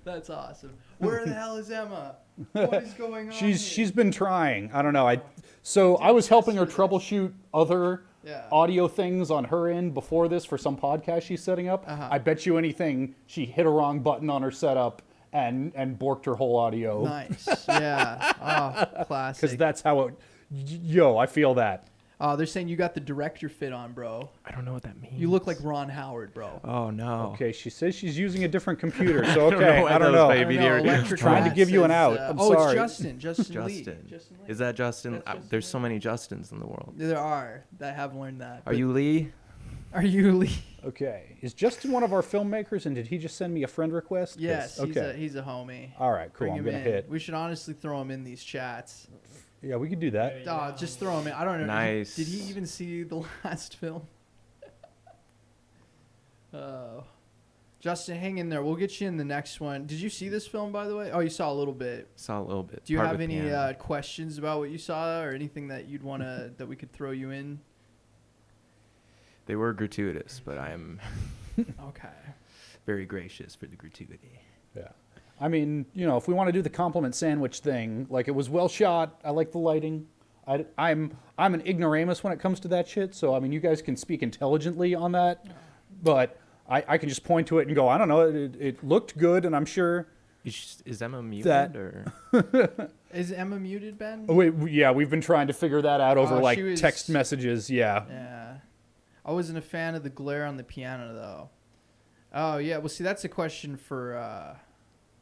E: That's awesome. Where the hell is Emma? What is going on?
C: She's been trying. I don't know. I was helping her troubleshoot other
E: Yeah.
C: audio things on her end before this for some podcast she's setting up.
E: Uh-huh.
C: I bet you anything she hit a wrong button on her setup and borked her whole audio.
E: Nice. Yeah. Oh,
C: Because
E: classic.
C: that's how it. Yo, I feel that.
E: Oh, they're saying you got the director fit on, bro.
D: I don't know what that means.
E: You look like Ron Howard, bro.
D: Oh no.
C: Okay, she says she's using a different computer, so
D: don't know
C: okay,
D: why
C: I don't
D: those
C: know.
D: baby deer-
E: Electric
C: Trying to
E: Rat
C: give you an
E: says,
C: out. I'm
E: oh,
C: sorry.
E: it's Justin. Justin Lee.
D: Justin.
E: Justin Lee.
D: Is that Justin?
E: That's Justin
D: There's
E: Lee.
D: so many Justins in the world.
E: There are that have learned that.
D: Are
E: but-
D: you Lee?
E: Are you Lee?
C: Okay, is Justin one of our filmmakers, and did he just send me a friend request? 'Cause-
E: Yes.
C: Okay.
E: He's a homie.
C: All right, cool.
E: Bring
C: I'm
E: him
C: gonna
E: in.
C: hit.
E: We should honestly throw him in these chats.
C: Yeah, we could do that.
E: Just throw him in. I don't know.
D: Nice.
E: Did he even see the last film? Oh. Justin, hang in there. We'll get you in the next one. Did you see this film, by the way? Oh, you saw a little bit.
D: Saw a little bit.
E: Do you
D: Part
E: have
D: with
E: any
D: piano.
E: questions about what you saw or anything that you'd want to that we could throw you in?
D: They were gratuitous, but I am
E: Okay.
D: very gracious for the gratuity.
C: Yeah. I mean, if we want to do the compliment sandwich thing, like it was well shot. I like the lighting. I'm an ignoramus when it comes to that shit. So I mean, you guys can speak intelligently on that, but I can just point to it and go, I don't know. It looked good, and I'm sure.
D: Is Emma muted
C: That-
D: or?
E: Is Emma muted, Ben?
C: Oh, yeah, we've been trying to figure that out over
E: Oh,
C: like
E: she was-
C: text messages. Yeah.
E: Yeah. I wasn't a fan of the glare on the piano, though. Oh, yeah. Well, see, that's a question for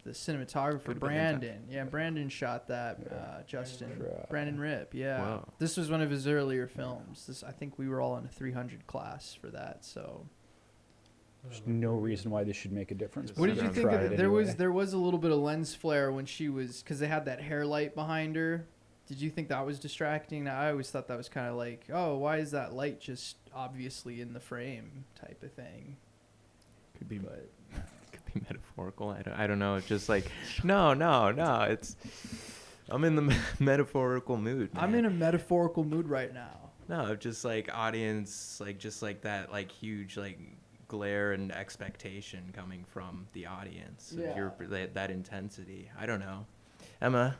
E: the cinematographer,
D: Could've been
E: Brandon. Yeah, Brandon shot that, Justin. Brandon Rip, yeah.
D: Wow.
E: This was one of his earlier films. I think we were all in a 300 class for that, so.
C: There's no reason why this should make a difference.
E: What
C: but
E: did
C: I'm
E: you
C: gonna
E: think
C: try
E: of it?
C: it
E: There was
C: anyway.
E: there was a little bit of lens flare when she was, because they had that hair light behind her. Did you think that was distracting? I always thought that was kind of like, oh, why is that light just obviously in the frame type of thing?
D: Could be
E: But
D: could be metaphorical. I don't know. It's just like no. It's I'm in the metaphorical mood.
E: I'm in a metaphorical mood right now.
D: No, just like audience, like just like that, like huge like glare and expectation coming from the audience.
E: Yeah.
D: That intensity. I don't know. Emma,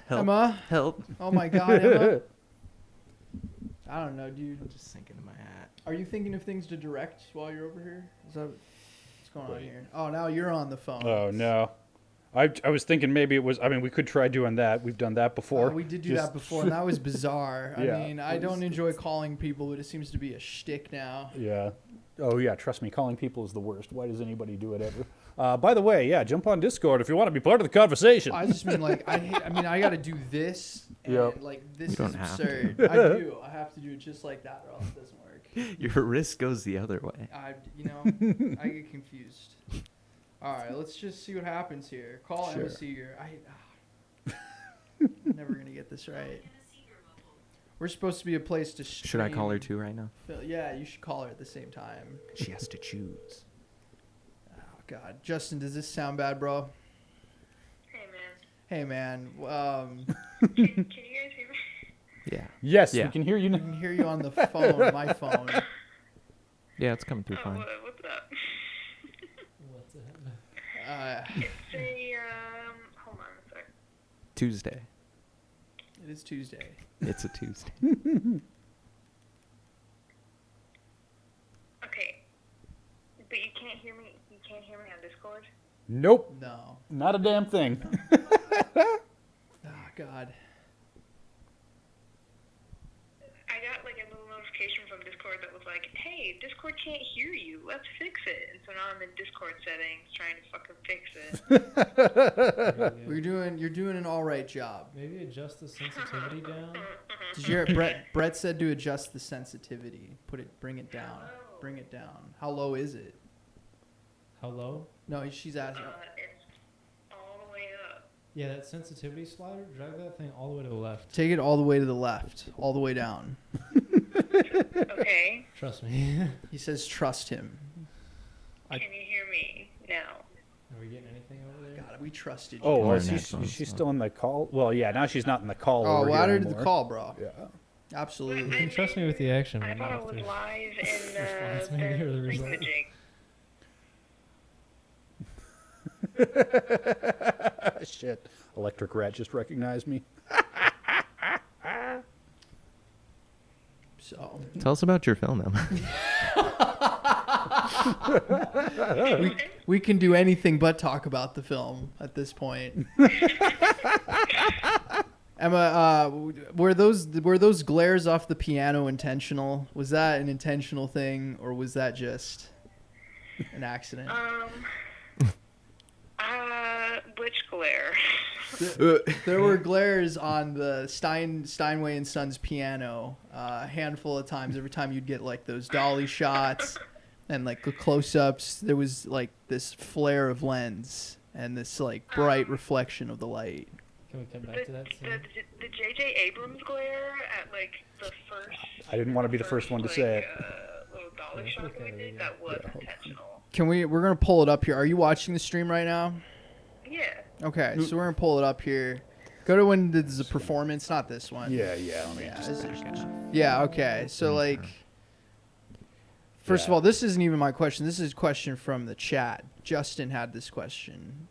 D: help.
E: Emma?
D: Help.
E: Oh my God, Emma. I don't know, dude.
D: I'm just thinking in my hat.
E: Are you thinking of things to direct while you're over here? Is that what's going on here? Oh, now you're on the phone.
C: Oh no. I was thinking maybe it was. I mean, we could try doing that. We've done that before.
E: We did do
C: Just-
E: that before, and that was bizarre.
C: Yeah.
E: I mean, I don't enjoy calling people, but it seems to be a shtick now.
C: Yeah. Oh yeah. Trust me, calling people is the worst. Why does anybody do it ever? By the way, yeah, jump on Discord if you want to be part of the conversation.
E: I just mean like I got to do this, and
C: Yep.
E: like this
D: You don't
E: is
D: have
E: absurd.
D: to.
E: I do. I have to do it just like that, or else it doesn't work.
D: Your wrist goes the other way.
E: I get confused. All right, let's just see what happens here. Call
C: Sure.
E: Emma Seeger. Never gonna get this right. We're supposed to be a place to.
D: Should I call her
E: stream
D: too right now?
E: Yeah, you should call her at the same time.
D: She has to choose.
E: Oh God, Justin, does this sound bad, bro? Hey man.
K: Can you guys hear me?
D: Yeah.
C: Yes,
D: Yeah.
C: we can hear you.
E: I can hear you on the phone, my phone.
D: Yeah, it's coming through fine.
K: What's up? It's a, hold on a sec.
D: Tuesday.
E: It is Tuesday.
D: It's a Tuesday.
K: Okay. But you can't hear me on Discord?
C: Nope.
E: No.
C: Not a damn thing.
E: Oh God.
K: I got like a little notification from Discord that was like, hey, Discord can't hear you. Let's fix it. And so now I'm in Discord settings trying to fucking fix it.
E: You're doing an all right job.
J: Maybe adjust the sensitivity down.
E: Did you hear Brett said to adjust the sensitivity. Bring it down. Bring it down. How low is it?
J: How low?
E: No, she's asking.
K: It's all the way up.
J: Yeah, that sensitivity slider, drag that thing all the way to the left.
E: Take it all the way to the left, all the way down.
K: Okay.
J: Trust me.
E: He says trust him.
K: Can you hear me now?
J: Are we getting anything over there?
E: God, we trusted you.
C: Oh, well,
D: Or
C: she's still in the call. Well, yeah, now she's not in the call.
E: Oh,
C: over
E: well,
C: here
E: add her to
C: anymore.
E: the call, bro.
C: Yeah.
E: Absolutely.
J: You can trust me with the action.
K: I
J: but not
K: thought it
J: with
K: was
J: the
K: live in
J: response maybe, or the result.
K: thingamajig.
C: Shit. Electric Rat just recognized me.
E: So
D: Tell us about your film, Emma.
E: we can do anything but talk about the film at this point. Emma, were those glares off the piano intentional? Was that an intentional thing, or was that just an accident?
K: Which glare?
E: There were glares on the Steinway and Sons piano a handful of times. Every time you'd get like those dolly shots and like the close-ups, there was like this flare of lens and this like bright reflection of the light.
J: Can we come back to that scene?
K: The J.J. Abrams glare at like the first.
C: I didn't want to be the first one to say it.
K: Little dolly shot that we did that was intentional.
E: We're gonna pull it up here. Are you watching the stream right now?
K: Yeah.
E: Okay, so we're gonna pull it up here. Go to when there's a performance, not this one.
C: Yeah. Let me
E: Yeah, okay. So like, first of all, this isn't even my question. This is a question from the chat. Justin had this question.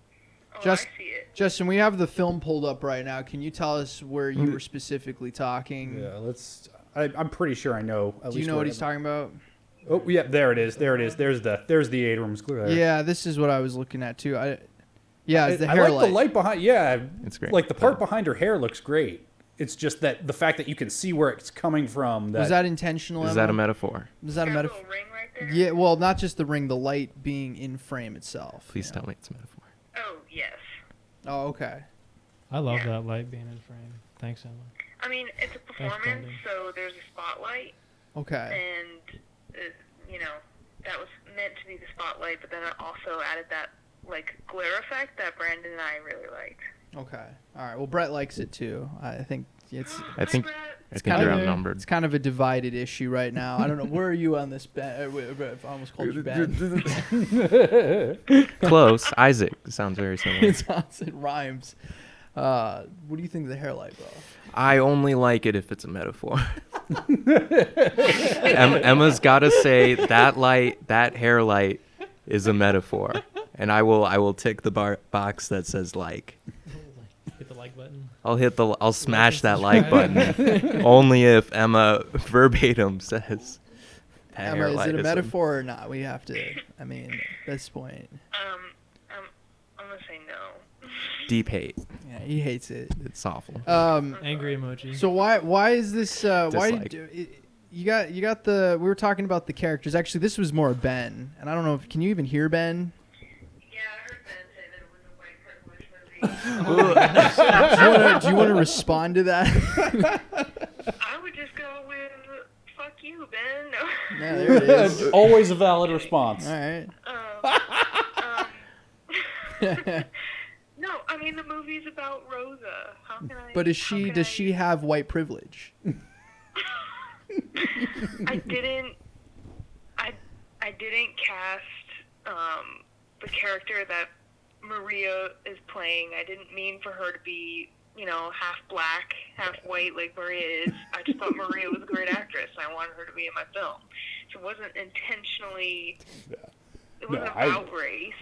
K: Oh, I see it.
E: Justin, we have the film pulled up right now. Can you tell us where you were specifically talking?
C: Yeah, I'm pretty sure I know.
E: Do you know what he's talking about?
C: Oh, yeah, there it is. There's the Abrams glare.
E: Yeah, this is what I was looking at too. It's the
C: I
E: hair
C: like the light behind. Yeah,
D: It's great.
C: Like the part behind her hair looks great. It's just that the fact that you can see where it's coming from.
E: Was that intentional?
D: Is
E: Emma?
D: that a metaphor?
E: Was that a
K: There's
E: metaphor?
K: little ring right there?
E: Yeah, well, not just the ring, the light being in frame itself.
D: Please tell me it's a metaphor.
K: Oh yes.
E: Oh, okay.
J: I love that light being in frame. Thanks, Emma.
K: I mean, it's a performance,
J: Brandon.
K: so there's a spotlight,
E: Okay.
K: and that was meant to be the spotlight, but then it also added that like glare effect that Brandon and I really liked.
E: Okay. All right. Well, Brett likes it too. I think
D: I think
E: kind
D: you're
E: of
D: outnumbered.
E: It's kind of a divided issue right now. I don't know. Where are you on this, Ben? I almost called you Ben.
D: Close. Isaac sounds very similar.
E: It rhymes. What do you think of the hair light, bro?
D: I only like it if it's a metaphor. Emma's got to say that hair light is a metaphor, and I will tick the box that says like.
J: Hit the like button.
D: I'll smash that like button only if Emma verbatim says that
E: Emma,
D: hair
E: is
D: light
E: it a
D: is
E: metaphor or not? We have to. I mean, at this point.
K: I'm gonna say no.
D: deep hate.
E: Yeah, he hates it.
D: It's awful.
J: Angry emoji.
E: So why is this? Why
D: Dislike.
E: you got the? We were talking about the characters. Actually, this was more Ben, and I don't know if can you even hear Ben?
K: Yeah, I heard Ben say that it was a white privilege movie.
E: Do you want to respond to that?
K: I would just go with "fuck you, Ben." No.
E: Yeah, there it is.
C: Always a valid response.
E: All right.
K: No, I mean the movie's about Rosa. How can I?
E: But does she have white privilege?
K: I didn't cast the character that Maria is playing. I didn't mean for her to be, half black, half white like Maria is. I just thought Maria was a great actress, and I wanted her to be in my film. So it wasn't intentionally. It wasn't about race.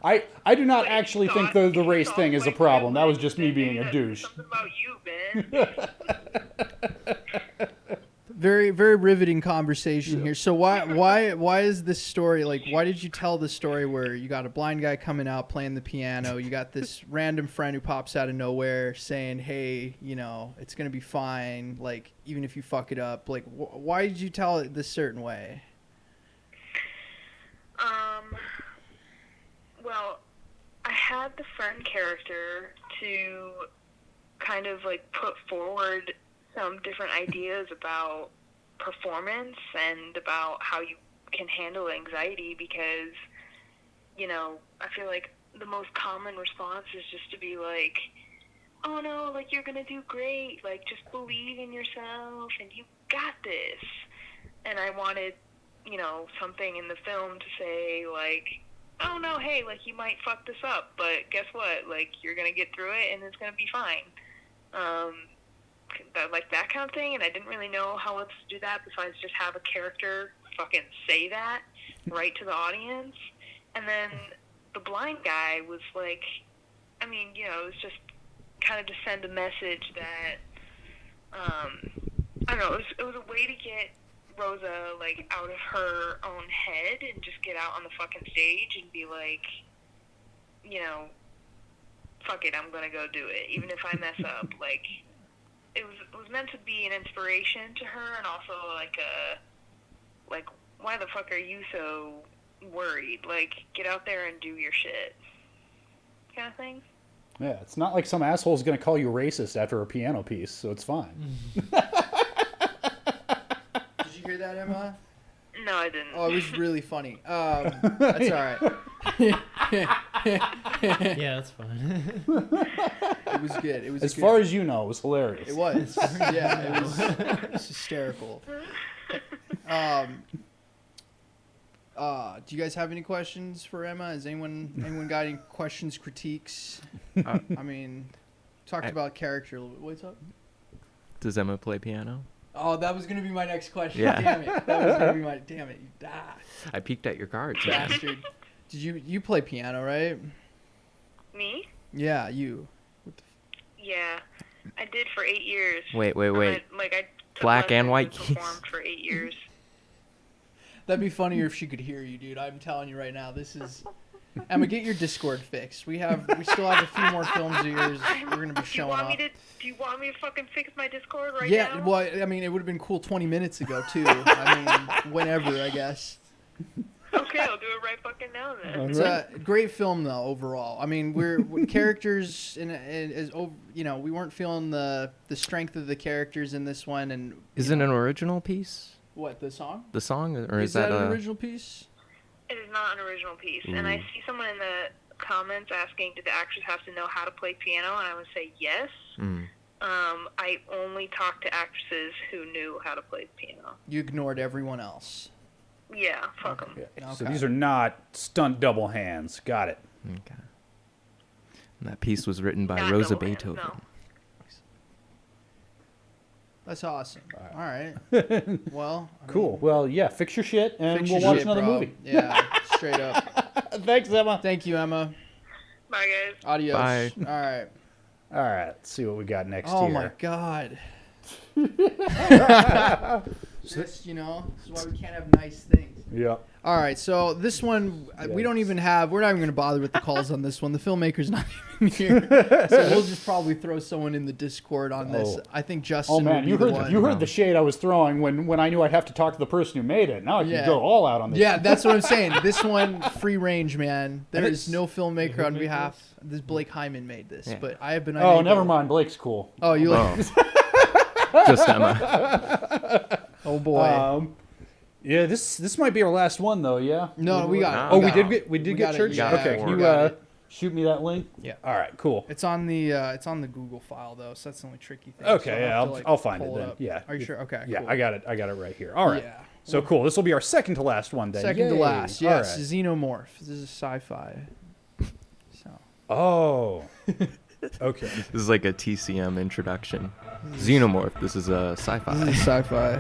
C: I do not actually think the race thing is a problem. That was just me being a douche.
K: Something about you, Ben.
E: Very, very riveting conversation here. So why is this story like? Why did you tell the story where you got a blind guy coming out playing the piano? You got this random friend who pops out of nowhere saying, "Hey, you know, it's gonna be fine. Like, even if you fuck it up." Like, why did you tell it this certain way?
K: Well, I had the friend character to kind of like put forward some different ideas about performance and about how you can handle anxiety, because, you know, I feel like the most common response is just to be like, oh no, like, you're gonna do great, like, just believe in yourself and you got this. And I wanted, you know, something in the film to say like, oh no, hey, like, you might fuck this up, but guess what, like, you're gonna get through it and it's gonna be fine. Like that kind of thing, and I didn't really know how else to do that besides just have a character fucking say that right to the audience. And then the blind guy was like, I mean, you know, it was just kind of to send a message that, I don't know, it was a way to get Rosa, like, out of her own head and just get out on the fucking stage and be like, you know, fuck it, I'm gonna go do it, even if I mess up. Like, it was meant to be an inspiration to her, and also like why the fuck are you so worried? Like, get out there and do your shit, kind of thing.
C: Yeah, it's not like some asshole's gonna call you racist after a piano piece, so it's fine.
E: Did you hear that, Emma?
K: No, I didn't.
E: Oh, it was really funny. That's all right.
J: Yeah, that's fine.
E: It was good. It was
C: as
E: good.
C: far as you know, it was hilarious.
E: It was. Yeah, it was hysterical. Do you guys have any questions for Emma? Has anyone got any questions, critiques? I mean, talked about character a little bit. What's up?
D: Does Emma play piano?
E: Oh, that was gonna be my next question.
D: Yeah.
E: Damn it. That was gonna be my. Damn it.
D: I peeked at your cards.
E: Bastard. Did you play piano, right?
K: Me?
E: Yeah, you.
K: Yeah, I did for 8 years.
D: Wait.
K: I took
D: Black and
K: lessons
D: white keys.
K: performed for 8 years.
E: That'd be funnier if she could hear you, dude. I'm telling you right now, this is. Emma, get your Discord fixed. We still have a few more films of yours we're gonna be showing off.
K: Do you want me to fucking fix my Discord right now?
E: Yeah, well, I mean, it would have been cool 20 minutes ago too. I mean, whenever, I guess.
K: Okay, I'll do it right fucking now then.
E: It's a great film though overall. I mean, we're characters you know, we weren't feeling the strength of the characters in this one, and
D: Is it an original piece?
E: what, the song?
D: The song, or
E: Is that an original piece?
K: It is not an original piece. And I see someone in the comments asking, did the actors have to know how to play piano? And I would say yes. I only talked to actresses who knew how to play the piano.
E: You ignored everyone else.
K: Yeah, fuck them.
C: Okay. So these are not stunt double hands. Got it.
D: Okay. And that piece was written by
K: Not
D: Rosa
K: double hands,
D: Beethoven.
K: no.
E: That's awesome. All right. Well, I
C: Cool. Well, yeah, fix your shit, and
E: fix
C: we'll
E: your
C: watch
E: shit,
C: another
E: bro.
C: movie.
E: Yeah, straight up.
C: Thanks, Emma.
E: Thank you, Emma.
K: Bye, guys.
E: Adios.
D: Bye.
E: All right.
C: All right, let's see what we got next
E: Oh
C: here.
E: my God. This, you know, this is why we can't have nice things.
C: Yeah.
E: All right, so this one, we don't even have, we're not even going to bother with the calls on this one. The filmmaker's not even here. So we'll just probably throw someone in the Discord on this.
C: Oh.
E: I think Justin
C: Oh man,
E: would be the one.
C: you heard the shade I was throwing when I knew I'd have to talk to the person who made it. Now I can go all out on this.
E: Yeah, that's what I'm saying. This one, free range, man. There
C: And
E: is no filmmaker on behalf. This Blake Hyman made this,
D: Yeah.
E: but I have been.
C: Oh,
E: unable-
C: never mind. Blake's cool.
E: Oh, you like?
D: Just Emma.
E: Oh boy.
C: Yeah, this might be our last one though. Yeah.
E: No, we got.
C: Oh,
E: we
C: we did get
E: got it,
C: church.
E: yeah,
C: Okay,
E: we
C: can you
E: got it.
C: shoot me that link?
E: Yeah.
C: All right. Cool.
E: It's on the Google file though, so that's the only tricky thing.
C: Okay.
E: So
C: Yeah,
E: have to, like,
C: I'll find it
E: pull
C: then.
E: up.
C: Yeah.
E: Are you sure? Okay.
C: Yeah,
E: cool.
C: I got it right here. All right.
E: Yeah.
C: So cool. This will be our second to last one then.
E: Second to
C: Yay.
E: last.
C: All
E: Yes.
C: right.
E: Xenomorph. This is sci-fi. So.
C: Oh. Okay.
D: This is like a TCM introduction. Xenomorph. This is a sci-fi.
E: This is sci-fi.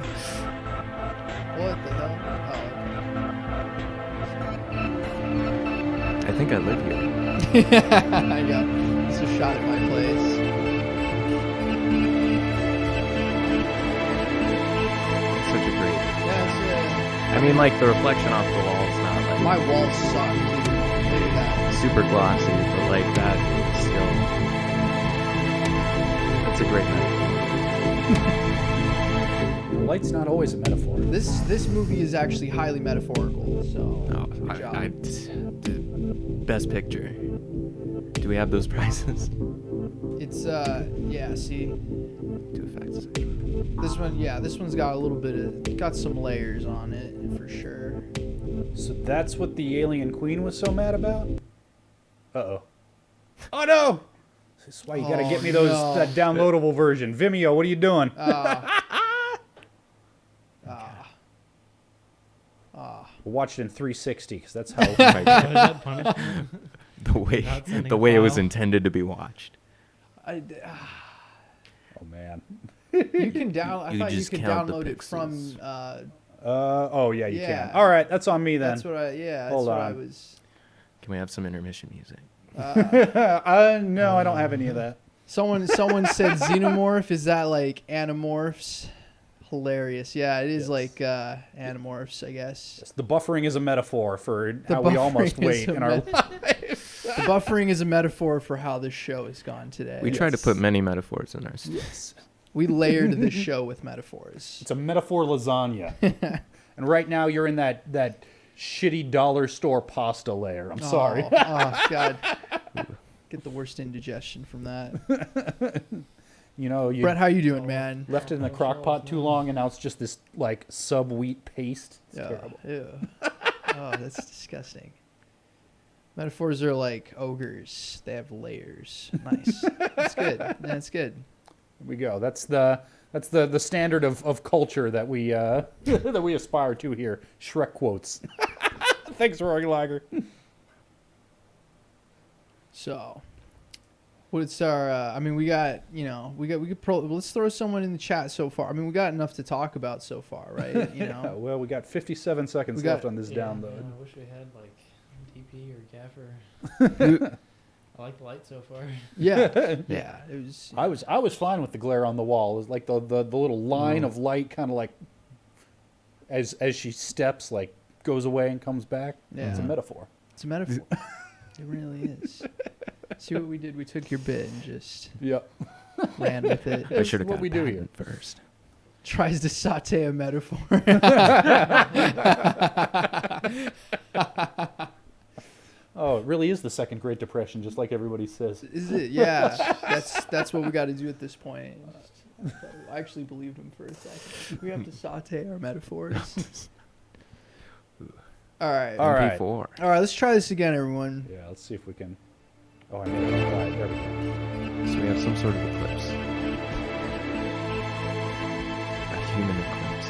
E: What the hell?
D: I think I live here.
E: I got this was shot at my place.
D: I mean, like the reflection off the wall is not like
E: My walls suck, dude. Look at that.
D: super glossy, but like that still. It's a great metaphor.
C: The light's not always a metaphor.
E: This movie is actually highly metaphorical. So good job.
D: Best picture. Do we have those prizes?
E: It's yeah. See,
D: Two effects.
E: this one's got a little bit of got some layers on it for sure.
C: So that's what the alien queen was so mad about? Uh-oh. Oh, no! This is why you gotta get me that downloadable version. Vimeo, what are you doing? We'll watch it in 360, because that's how...
J: Is that punishment?
D: The way it was intended to be watched.
C: Oh, man.
E: You can download. I
D: You
E: thought you
D: just
E: could
D: count the
E: download it
D: pixels.
E: from.
C: Oh, yeah, you
E: Yeah.
C: can. All right, that's on me then.
E: That's what I. Yeah, that's
C: Hold
E: what I
C: on.
E: was.
D: Can we have some intermission music?
C: No, I don't have any of that.
E: Someone said xenomorph. Is that like animorphs? Hilarious. Yeah, it is like animorphs, I guess.
C: The buffering is a metaphor for how we almost wait in our life.
E: The buffering is a metaphor for how this show has gone today.
D: We try to put many metaphors in our stuff.
C: Yes.
E: We layered this show with metaphors.
C: It's a metaphor lasagna. And right now you're in that shitty dollar store pasta layer. I'm sorry.
E: Oh, God. Get the worst indigestion from that.
C: You know,
E: Brett, how you doing, man?
C: left it in the crock pot too long, and now it's just this like sub-wheat paste. It's
E: Yeah.
C: terrible.
E: Ew. Oh, that's disgusting. Metaphors are like ogres. They have layers. Nice. That's good. That's good.
C: Here we go. That's the standard of culture that we that we aspire to here. Shrek quotes. Thanks, Rory Lager.
E: So, what's our? I mean, we got. Let's throw someone in the chat so far. I mean, we got enough to talk about so far, right? You know.
C: Yeah, well, we got 57 seconds left on this download.
J: Yeah, I wish we had like DP or Gaffer. I like the light so far.
E: Yeah. Yeah. It was.
C: I was fine with the glare on the wall. It was like the little line of light, kind of like as she steps, like goes away and comes back.
E: Yeah.
C: It's a metaphor.
E: It's a metaphor. It really is. See what we did? We took your bit and just ran with it.
D: I should have
C: what
D: got
C: we do here
D: first.
E: Tries to saute a metaphor.
C: Oh, it really is the second Great Depression, just like everybody says.
E: Is it? Yeah. That's what we got to do at this point. I actually believed him for a second. We have to saute our metaphors. All right.
C: All right.
D: MP4.
E: All right. Let's try this again, everyone.
C: Yeah, let's see if we can. Oh, I made it. All right, there we go.
D: So we have some sort of eclipse. A human eclipse.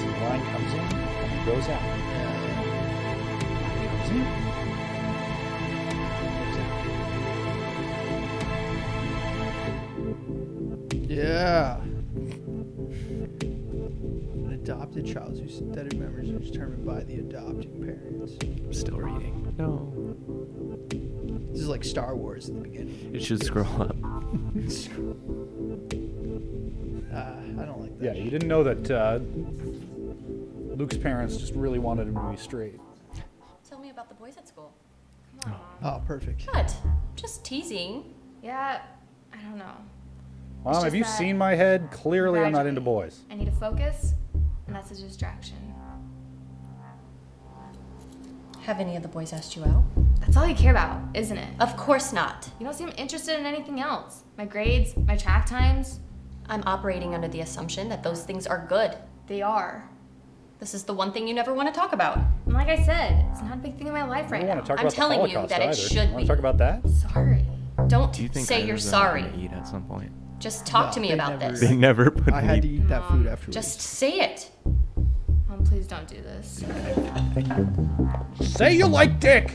C: So the line comes in and goes out. Comes in. Goes out.
E: Yeah. An adopted child whose stated memories are determined by the adopting parents.
D: Still reading. No.
E: This is like Star Wars at the beginning.
D: It should scroll up.
E: I don't like that.
C: Yeah, you didn't know that Luke's parents just really wanted him to be straight.
L: Tell me about the boys at school. Come on, Mom.
E: Oh, perfect.
L: What? Just teasing. Yeah, I don't know.
C: Mom,
L: It's
C: have
L: just
C: you
L: that
C: seen my head? Clearly, I'm not into
L: gradually,
C: boys.
L: I need to focus, and that's a distraction. Have any of the boys asked you out? That's all you care about, isn't it? Of course not. You don't seem interested in anything else. My grades, my track times. I'm operating under the assumption that those things are good. They are. This is the one thing you never want to talk about. And like I said, it's not a big thing in my life right
C: I don't
L: now.
C: want to talk
L: I'm
C: about
L: telling
C: the
L: you
C: Holocaust
L: that
C: either.
L: it should
C: Want
L: be.
C: to talk about that?
L: Sorry. Don't
D: Do you think
L: say
D: I
L: you're
D: was
L: sorry.
D: gonna eat at some point?
L: Just talk to me
E: they
L: about
E: never-
L: this.
D: They never put
E: I had to
D: meat.
E: eat that food afterwards.
L: Just say it. Mom, please don't do this.
C: Say you like dick!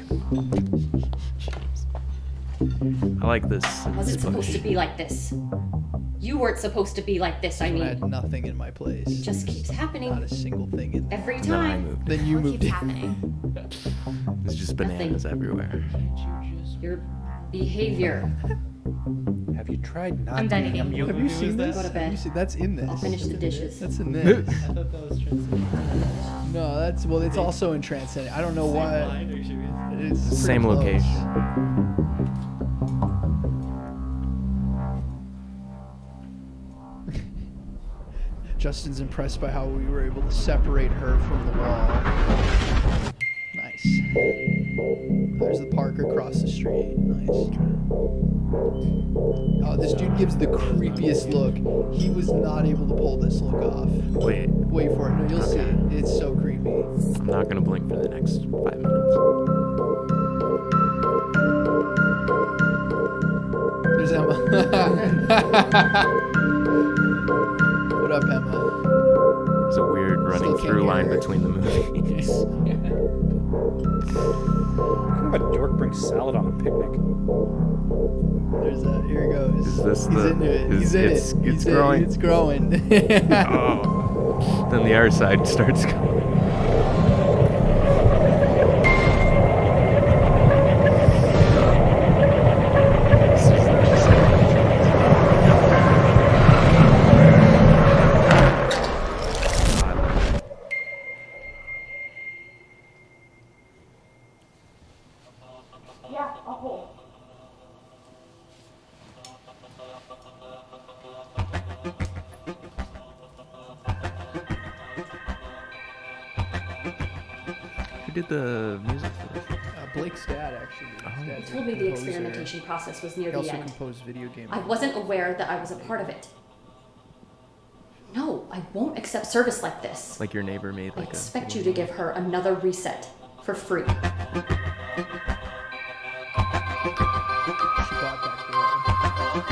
D: I like this.
L: Was it supposed to be like this? You weren't supposed to be like this, I
E: I had
L: mean.
E: nothing in my place.
L: It just keeps happening.
E: Not a single thing in there.
L: Every
D: Then I
L: time.
D: moved.
E: Then you
L: What
E: moved
L: keeps
E: in.
L: happening?
D: There's just bananas everywhere.
L: You're behavior.
C: Have you tried not
L: I'm done
C: being a
L: eating.
C: mutant?
E: Have you seen this?
L: Go to bed.
E: Have you seen, that's in this.
L: I'll finish the dishes.
E: That's in this.
J: I thought that was transcendent.
E: No, that's well. It's also in Transcendent. I don't know why.
J: Line, or should we-
E: It's pretty
D: Same
E: close.
D: location.
E: Justin's impressed by how we were able to separate her from the wall. Nice. There's the park across the street. Nice. Oh, this dude gives the creepiest look. He was not able to pull this look off.
D: Wait,
E: Wait for it. No, you'll see. It's so creepy.
D: I'm not gonna blink for the next 5 minutes.
E: There's Emma. What up, Emma?
D: It's a weird running
E: Still can't
D: through
E: hear
D: line
E: her.
D: between the movies.
C: What kind of a dork brings salad on a picnic?
E: There's a. Here he goes.
D: Is this
E: He's
D: the-
E: into it.
D: is-
E: He's in
D: it's-
E: it.
D: it's
E: He's in it.
D: growing?
E: It's growing.
D: Oh. Then the other side starts going.
H: Yeah, a hole.
D: Who did the music for this?
E: Blake's dad actually. His dad's
L: He told me
E: a
L: the
E: composer.
L: experimentation process was near
E: He
L: the
E: also
L: end.
E: composed video games.
L: I wasn't aware that I was a part of it. No, I won't accept service like this.
D: Like your neighbor made
L: I
D: like
L: expect
D: a.
L: you to give her another reset for free.
E: She bought that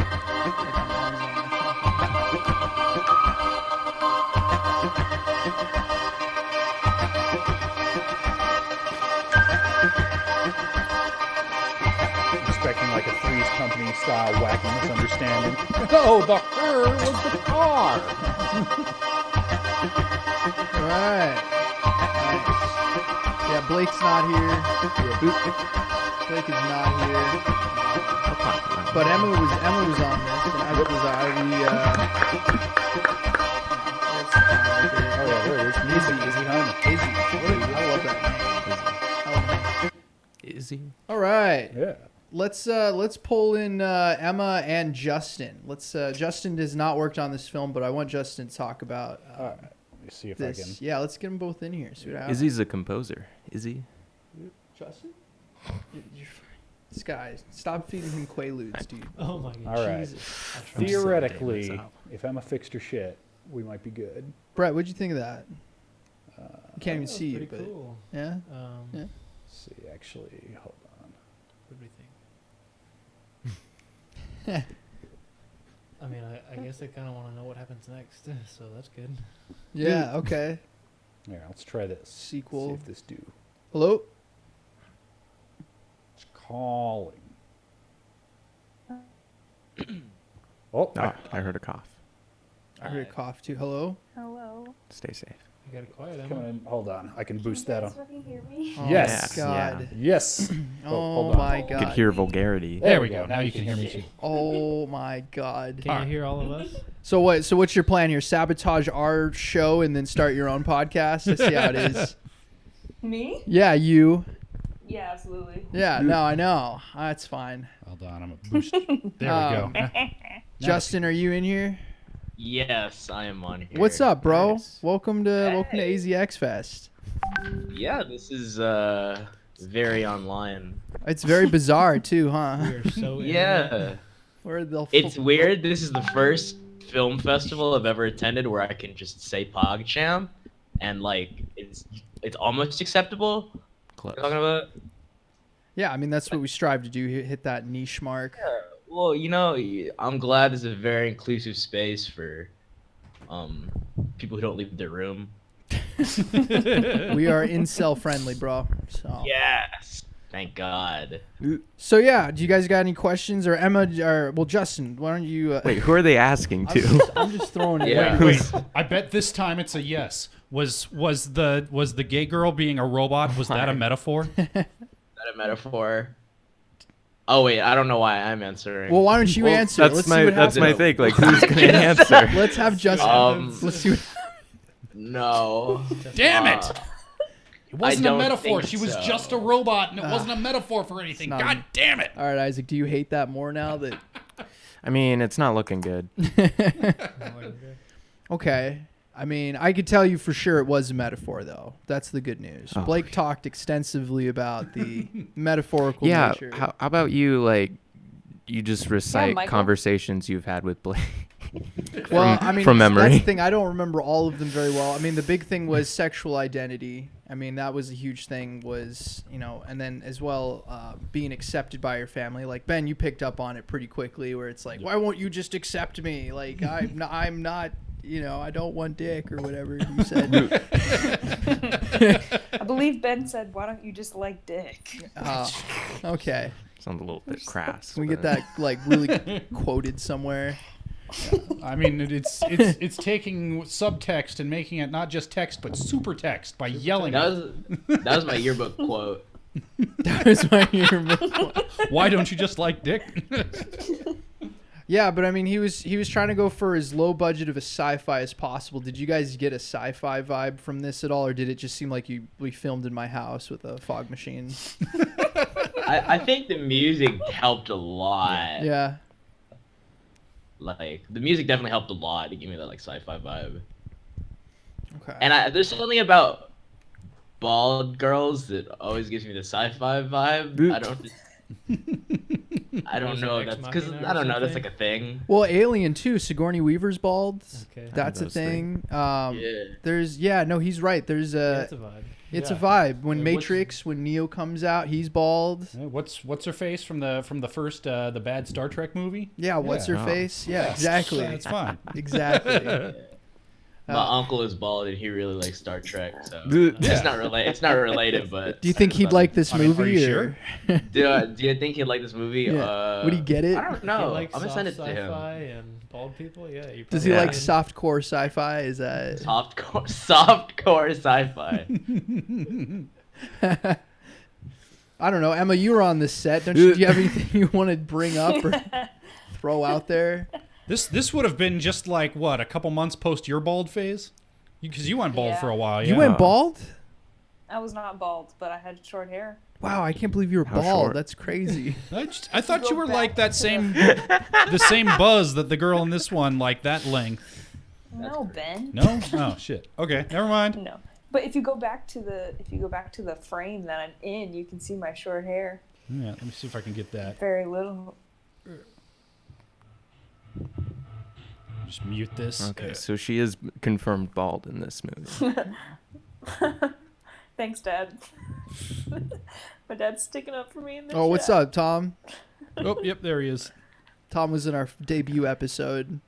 C: Expecting like a Three's Company style wacky misunderstanding. Oh, the her was the car.
E: Alright. Nice. Yeah, Blake's not here. Blake is not here. But Emma was on this, and as was I.
C: Oh yeah, there it is. Music, Izzy home.
E: Izzy. I love that name.
D: Izzy.
E: All right.
C: Yeah.
E: Let's pull in Emma and Justin. Justin has not worked on this film, but I want Justin to talk about
C: All right. Let me see if
E: this.
C: I can.
E: Yeah, let's get them both in here. See what happens.
D: Izzy's a composer. Izzy.
E: Justin? This guy, stop feeding him Quaaludes, dude.
J: Oh my god.
C: All right.
J: Jesus.
C: Theoretically, if Emma fixed her shit, we might be good.
E: Brett, what'd you think of that? You can't even
J: That was
E: see you,
J: pretty
E: but
J: cool.
E: yeah.
J: Yeah.
C: Let's see, actually, hold on.
J: What do we think? I mean, I guess I kind of want to know what happens next, so that's good.
E: Yeah. Okay.
C: Here, let's try this.
E: Sequel.
C: See if this do.
E: Hello.
C: It's calling. Oh,
D: I heard a cough.
E: I heard a cough too. Hello.
M: Hello.
D: Stay safe.
J: You got it quiet,
C: come
J: Emma.
C: in. Hold on. I can boost that on.
M: Can you hear me?
E: Oh
C: Yes.
E: my God.
C: Yes.
E: Oh
C: hold on.
E: my
D: You could
E: God.
D: hear vulgarity.
C: There we go. Now you can hear me too.
E: Oh my God.
J: Can you hear all of us?
E: So what? So what's your plan here? Sabotage our show and then start your own podcast? Let's see how it is.
M: Me?
E: Yeah, you.
M: Yeah, absolutely.
E: Yeah. No, I know. That's fine.
C: Hold on. I'm a boost. There we go.
E: Justin, are you in here?
N: Yes, I am on here.
E: What's up, bro?
N: Nice.
E: Welcome to AZxFest.
N: Yeah, this is very online.
E: It's very bizarre too, huh?
J: We are so
N: Yeah.
E: Where the
N: It's weird. This is the first film festival I've ever attended where I can just say PogChamp and like it's almost acceptable.
D: Close.
N: Talking about.
E: Yeah, I mean that's what we strive to do. Hit that niche mark.
N: Yeah. Well, you know, I'm glad it's a very inclusive space for people who don't leave their room.
E: We are incel friendly, bro. So.
N: Yes. Thank God.
E: So yeah, do you guys got any questions or Emma or well Justin? Why don't you?
D: Wait, who are they asking to?
E: I'm just throwing it.
N: Yeah.
E: out.
O: Wait, I bet this time it's a yes. Was the gay girl being a robot? Was that a metaphor?
N: Is that a metaphor? Oh wait, I don't know why I'm answering.
E: Well, why don't you answer?
D: That's
E: Let's
D: my
E: see what
D: that's my
E: happens.
D: thing. Like, who's gonna answer?
E: Let's have Justin. Let's see what.
N: No.
O: Damn it! It wasn't a
N: don't
O: metaphor.
N: think
O: She was
N: so.
O: just a robot, and it wasn't a metaphor for anything.
E: not
O: God
E: a-
O: damn it!
E: All right, Isaac. Do you hate that more now that?
D: I mean, it's not looking good.
E: Okay. I mean, I could tell you for sure it was a metaphor, though. That's the good news.
D: Oh.
E: Blake talked extensively about the metaphorical
D: Yeah.
E: nature.
D: How about you, like, you just recite
M: Michael.
D: conversations you've had with Blake?
E: Well,
D: from,
E: I mean,
D: from
E: that's
D: memory.
E: the thing. I don't remember all of them very well. I mean, the big thing was sexual identity. I mean, that was a huge thing. Was, you know, and then as well being accepted by your family. Like Ben, you picked up on it pretty quickly, where it's like, why won't you just accept me? Like I'm not. You know, I don't want dick or whatever you said.
M: I believe Ben said, "Why don't you just like dick?"
E: Okay.
D: Sounds a little bit crass.
E: Can we get
D: but-
E: that like really quoted somewhere?
C: I mean, it's taking subtext and making it not just text but super text by yelling.
N: That was my yearbook quote.
E: That was my yearbook.
C: Why don't you just like dick?
E: Yeah, but I mean, he was trying to go for as low budget of a sci-fi as possible. Did you guys get a sci-fi vibe from this at all, or did it just seem like we filmed in my house with a fog machine?
N: I think the music helped a lot.
E: Yeah.
N: Like the music definitely helped a lot to give me that like sci-fi vibe.
E: Okay.
N: And there's something about bald girls that always gives me the sci-fi vibe. I don't know. If that's because I don't know. That's like a thing.
E: Well, Alien too. Sigourney Weaver's bald.
J: Okay.
E: That's a
D: Those three.
E: thing.
N: Yeah.
E: There's no, he's right. There's
J: It's a vibe.
E: It's
O: Yeah.
E: a vibe. When
O: What's-
E: Matrix, when Neo comes out, he's bald.
C: What's her face from the first the bad Star Trek movie?
E: Yeah, what's her
D: Oh.
E: face? Yeah, exactly.
C: That's fine.
E: Exactly.
N: My uncle is bald and he really likes Star Trek, so
D: Yeah.
N: it's not related. It's not related, but
E: Do you think he'd like this
C: I mean, are
E: movie?
C: you
E: or?
N: do you think he'd like this movie?
E: Yeah. Would he get it?
N: I don't
J: You
N: know.
J: like
N: I'm gonna send it
J: soft
N: to him.
J: sci-fi and bald people? Yeah. You
E: Does he
J: probably
E: like
J: would.
E: softcore sci-fi? Is that?
N: Softcore sci-fi.
E: I don't know. Emma, you were on this set. Do you have anything you want to bring up or throw out there?
C: This would have been just like what, a couple months post your bald phase, because you went bald
M: Yeah.
C: for a while.
E: You
C: yeah.
E: went bald?
M: I was not bald, but I had short hair.
E: Wow, I can't believe you were
D: How
E: bald.
D: short?
E: That's crazy.
C: I thought you
M: Go
C: were
M: back
C: like that
M: to
C: same the same buzz that the girl in this one, like that length.
M: No, Ben.
C: No? Oh shit. Okay, never mind.
M: No. But if you go back to the frame that I'm in, you can see my short hair.
C: Yeah, let me see if I can get that.
M: Very little.
C: Just mute this.
D: Okay, so she is confirmed bald in this movie.
M: Thanks, Dad. My dad's sticking up for me in the
E: Oh, what's
M: chat.
E: up, Tom?
C: Oh, yep, there he is.
E: Tom was in our debut episode.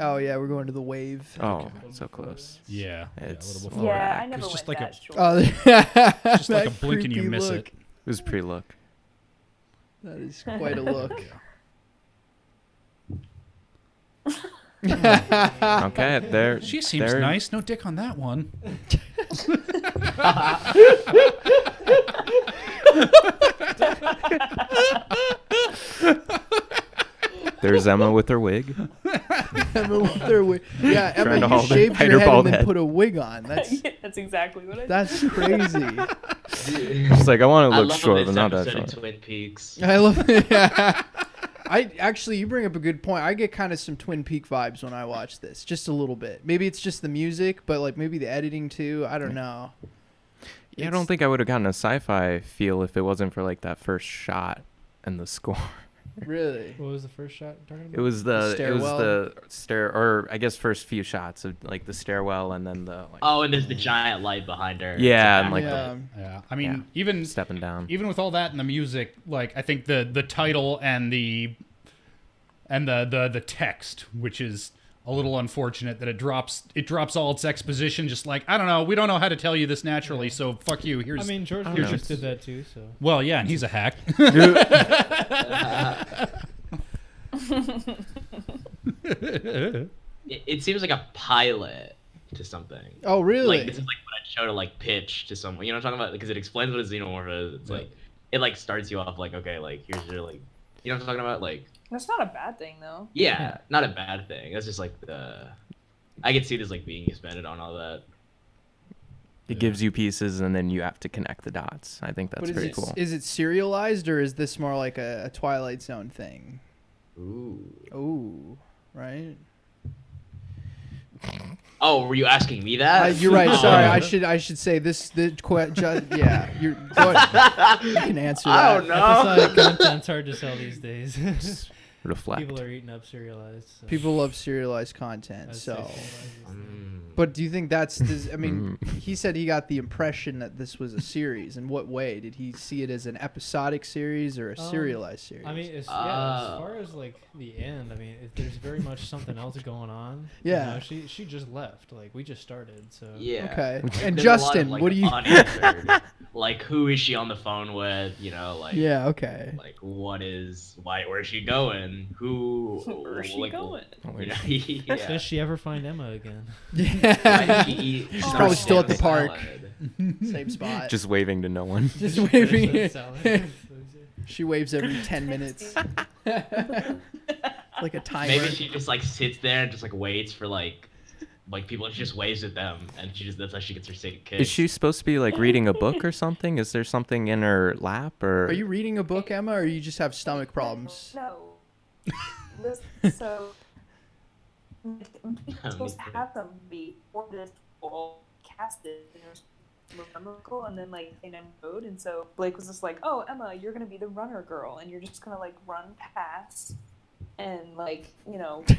E: Oh yeah, we're going to the wave.
D: Oh, so close.
C: Yeah,
D: It's
C: a little before.
M: Yeah, I never
C: It's just
M: went
C: like
M: that
C: a
M: short.
E: Oh,
C: just like a
E: that
C: blink and you
E: creepy
C: miss
E: look.
C: it.
D: It was pre-look.
E: That is quite a look.
D: Okay, there.
C: She seems
D: there-
C: nice. No dick on that one.
D: There's Emma with her wig.
E: Emma with her wig. Yeah,
D: Trying
E: Emma,
D: to
E: you
D: hold her-
E: shaved
D: hide
E: your
D: her
E: head and
D: bald
E: then
D: head.
E: put a wig on. That's
M: That's exactly what I did.
E: that's crazy.
D: She's like, I want to
N: I
D: look
N: love
D: short,
N: this
D: but not that
N: episode of
D: short.
N: Twin Peaks.
E: I love it. Yeah. I actually, you bring up a good point. I get kind of some Twin Peak vibes when I watch this, just a little bit. Maybe it's just the music, but like maybe the editing too. I don't know.
D: Yeah, I don't think I would have gotten a sci-fi feel if it wasn't for like that first shot and the score.
E: Really.
J: What was the first shot you're talking about?
D: It was the
E: stairwell?
D: stair, or I guess first few shots of like the stairwell and then the like.
N: Oh, and there's the giant light behind her.
D: Yeah, and like
E: Yeah.
C: Yeah, I mean,
D: Yeah.
C: even
D: stepping down.
C: even with all that and the music, like I think the title and the text, which is a little unfortunate that it drops all its exposition, just like, I don't know, we don't know how to tell you this naturally, so fuck you. Here's
J: I mean, George
D: I don't
J: Lucas
D: know.
J: did that too, so.
C: well, yeah, and he's a hack.
N: It seems like a pilot. to something.
E: Oh, really?
N: Like this is like what I'd show to like pitch to someone. You know what I'm talking about? Because it explains what a xenomorph is. It's like it like starts you off like, okay, like here's your like, you know what I'm talking about? Like
M: That's not a bad thing though.
N: yeah, not a bad thing. That's just like I could see this like being expanded on all that.
D: It gives you pieces, and then you have to connect the dots. I think that's pretty cool.
E: Is it serialized, or is this more like a Twilight Zone thing? Ooh, right.
N: Oh, were you asking me that?
E: You're right. Sorry, I should say this. Yeah, you can answer that.
N: I don't know.
J: Episodic content's hard to sell these days.
D: Reflect.
J: People are eating up serialized. So.
E: People love serialized content. But do you think that's? I mean, he said he got the impression that this was a series. In what way did he see it as an episodic series or a serialized series?
J: I mean, as far as like the end, I mean, there's very much something else going on.
E: Yeah.
J: You know, she just left. Like we just started. So
N: yeah.
E: Okay. And
N: There's
E: Justin,
N: a lot of, like,
E: what do you?
N: unanswered, like who is she on the phone with? You know, like
E: Yeah. Okay.
N: like where is she going? Where is she
M: going?
N: You know, yeah.
J: Does she ever find Emma again?
E: Yeah. She's probably still at the park. Same spot.
D: Just waving to no one.
E: Just waving. She waves every 10 minutes. Like a timer.
N: Maybe she just like sits there and just like waits for like people, and she just waves at them, and that's how she gets her second kiss.
D: Is she supposed to be like reading a book or something? Is there something in her lap or?
E: Are you reading a book, Emma, or you just have stomach problems?
M: No. So I'm supposed to have them before this all casted, and it was memorable, and then like in mode, and so Blake was just like, "Oh, Emma, you're gonna be the runner girl, and you're just gonna like run past and like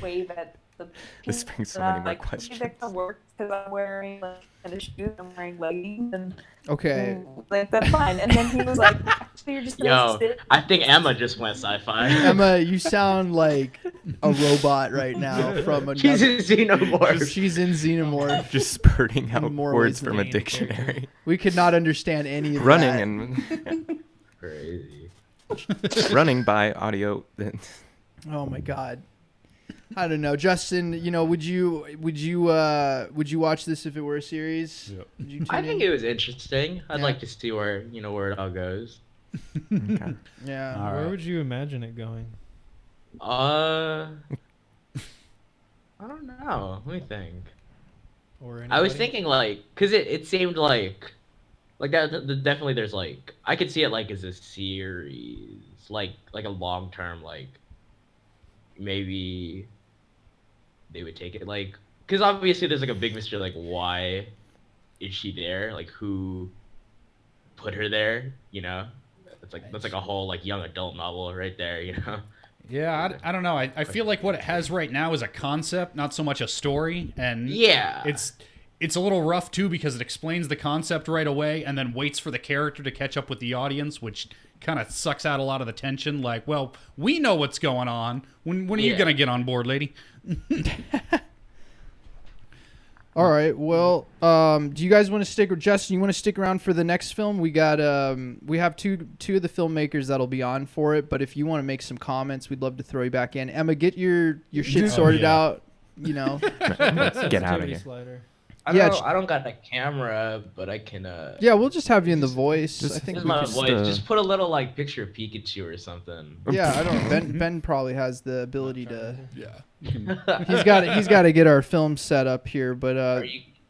M: wave at the."
D: This brings so many more questions.
M: That can work because I'm wearing like tennis shoes, I'm wearing leggings, and
E: okay,
M: like that's fine. And then he was like, "Actually, you're just gonna sit."
N: I think Emma just went sci-fi.
E: Emma, you sound like a robot right now from another.
N: She's in Xenomorph.
E: She's in Xenomorph.
D: Just spurting out
E: more
D: words
E: ways
D: from a
E: than
D: dictionary.
E: We could not understand any of
D: Running
E: that.
D: and
N: crazy.
D: Running by audio.
E: Oh my god. I don't know, Justin. Would you watch this if it were a series?
O: Yep.
E: Would you tune
N: I think
E: in?
N: it was interesting. I'd like to see where it all goes.
D: Okay.
E: Yeah.
J: Where would you imagine it going?
N: I don't know. Let me think.
J: Or
N: I was
J: anybody?
N: thinking like, cause it seemed like that. Definitely, there's like I could see it like as a series, like a long term, like maybe they would take it like, cause obviously there's like a big mystery, like why is she there? Like who put her there? That's like a whole like young adult novel right there.
C: Yeah, I don't know. I feel like what it has right now is a concept, not so much a story. And
N: yeah,
C: it's a little rough too because it explains the concept right away and then waits for the character to catch up with the audience, which kind of sucks out a lot of the tension. Like, well, we know what's going on. When are you gonna get on board, lady?
E: All right. Well, do you guys want to stick? Or Justin, you want to stick around for the next film? We got we have two of the filmmakers that'll be on for it. But if you want to make some comments, we'd love to throw you back in. Emma, get your shit sorted out.
D: Get out of here.
J: Slider.
N: I don't got a camera, but I can.
E: Yeah, we'll just have you in the voice. I think
N: Just my voice. Just put a little like picture of Pikachu or something.
E: Yeah, I don't know. Ben probably has the ability to.
C: Yeah.
E: He's got to get our film set up here, but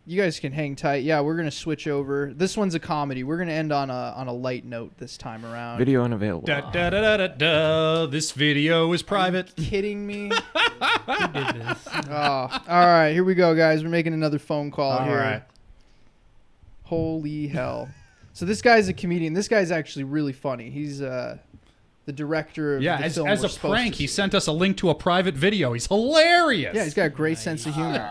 E: you guys can hang tight. Yeah, we're gonna switch over. This one's a comedy. We're gonna end on a light note this time around.
D: Video unavailable.
C: This video is private.
E: Are you kidding me?
J: Who did this?
E: Oh, all right, here we go, guys. We're making another phone call here.
C: All right.
E: Holy hell! So this guy's a comedian. This guy's actually really funny. He's the director of the film.
C: As a prank, he sent us a link to a private video. He's hilarious.
E: Yeah, he's got a great sense of humor.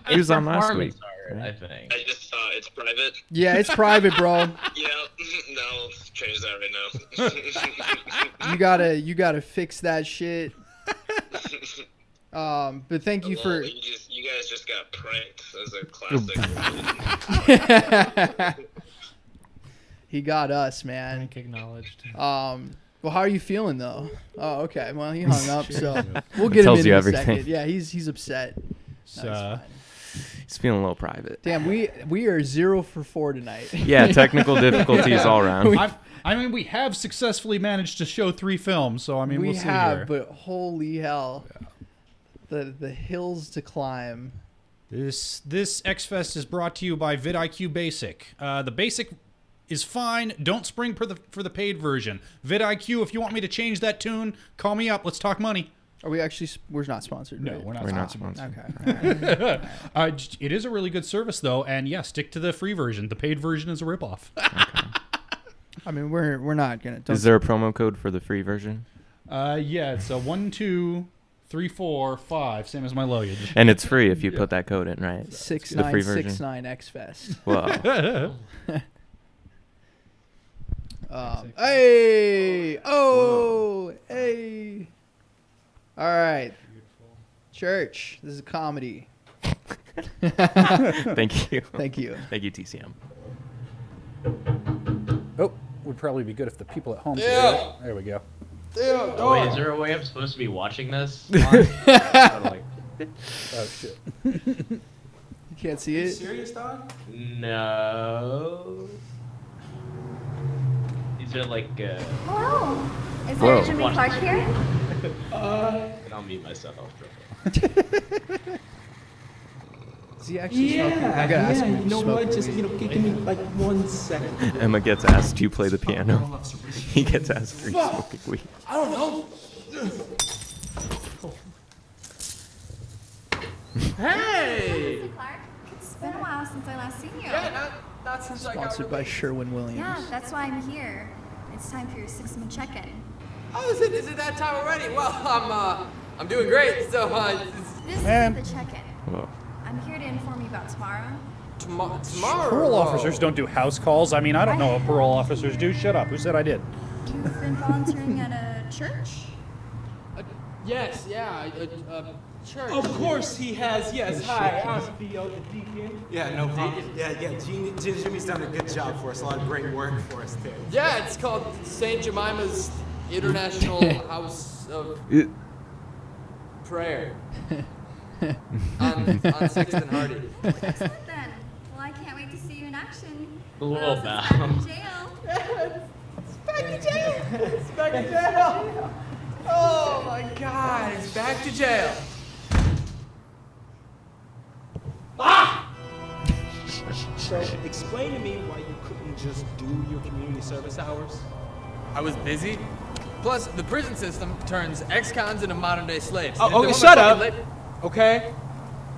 D: He was on last week.
N: I think.
P: I just it's private.
E: Yeah, it's private, bro.
P: Yeah, no, change that right now.
E: You gotta fix that shit. But thank you for.
P: You guys just got pranked as a classic.
E: He got us, man.
J: Frank acknowledged.
E: Well, how are you feeling though? Oh, okay. Well, he hung up, so we'll get him in a second. Yeah, he's upset.
C: So,
D: He's feeling a little private.
E: Damn, we are 0 for 4 tonight.
D: Yeah, technical difficulties all around.
O: I mean, we have successfully managed to show 3 films, so I mean, we'll see here.
E: But holy hell, the hills to climb.
O: This XFest is brought to you by vidIQ Basic. The Basic is fine. Don't spring for the paid version. vidIQ, if you want me to change that tune, call me up. Let's talk money.
E: Are we actually? We're not sponsored.
O: No,
E: right?
O: we're
D: not sponsored.
E: Okay.
O: It is a really good service, though, and yeah, stick to the free version. The paid version is a ripoff.
D: Okay.
E: I mean, we're not gonna.
D: Is there a promo code for the free version?
O: Yeah, it's a 1, 2, 3, 4, 5, same as my luggage.
D: And it's free if you put that code in, right?
E: 6969 XFest.
D: Wow.
E: Hey! Oh! Hey! All right. Church, this is a comedy.
D: Thank you.
E: Thank you.
D: Thank you, TCM.
C: Oh, would probably be good if the people at home could
N: Yeah.
C: hear it. There we go.
N: Oh, wait, is there a way I'm supposed to be watching this?
C: Oh, shit.
E: You can't see it?
I: Serious, dog?
N: No. Is there like
Q: Hello. Is
D: Whoa.
Q: there a Jimmy Clark here?
N: And I'll mute myself.
E: Is he actually smoking? I gotta ask him.
I: You know what? Just give me like 1 second.
D: Emma gets asked, "Do you play the piano?" He gets asked, "Are you smoking weed?"
I: I don't know. Hey!
Q: Mr. Clark, it's been a while since I last seen you.
I: Yeah, not since I got
E: Sponsored by Sherwin-Williams.
Q: Yeah, that's why I'm here. It's time for your 6-month check-in.
I: Oh, is it that time already? Well, I'm doing great. So,
Q: This is
C: Man.
Q: the check-in.
D: Whoa.
Q: I'm here to inform you about tomorrow.
I: tomorrow.
C: Parole officers don't do house calls. I mean, I don't know what parole officers do. Shut up. Who said I did?
Q: You've been volunteering at a church?
I: Yes, yeah, church. Of course he has. Yes. Hi, I'm Theo, the deacon.
R: Yeah, no problem. Yeah. Jimmy's done a good job for us. A lot of great work for us too.
I: Yeah, it's called St. Jemima's International House of Prayer on 6th and Hardy.
Q: Excellent then. Well, I can't wait to see you in action.
N: A little
Q: It's
N: bow.
Q: back in jail. It's back in jail.
I: It's back in jail. Oh my God, it's back to jail.
R: So explain to me why you couldn't just do your community service hours.
I: I was busy. Plus, the prison system turns ex-cons into modern-day slaves.
R: Oh,
I: If they
R: okay,
I: want
R: shut
I: my
R: up.
I: fucking
R: Okay?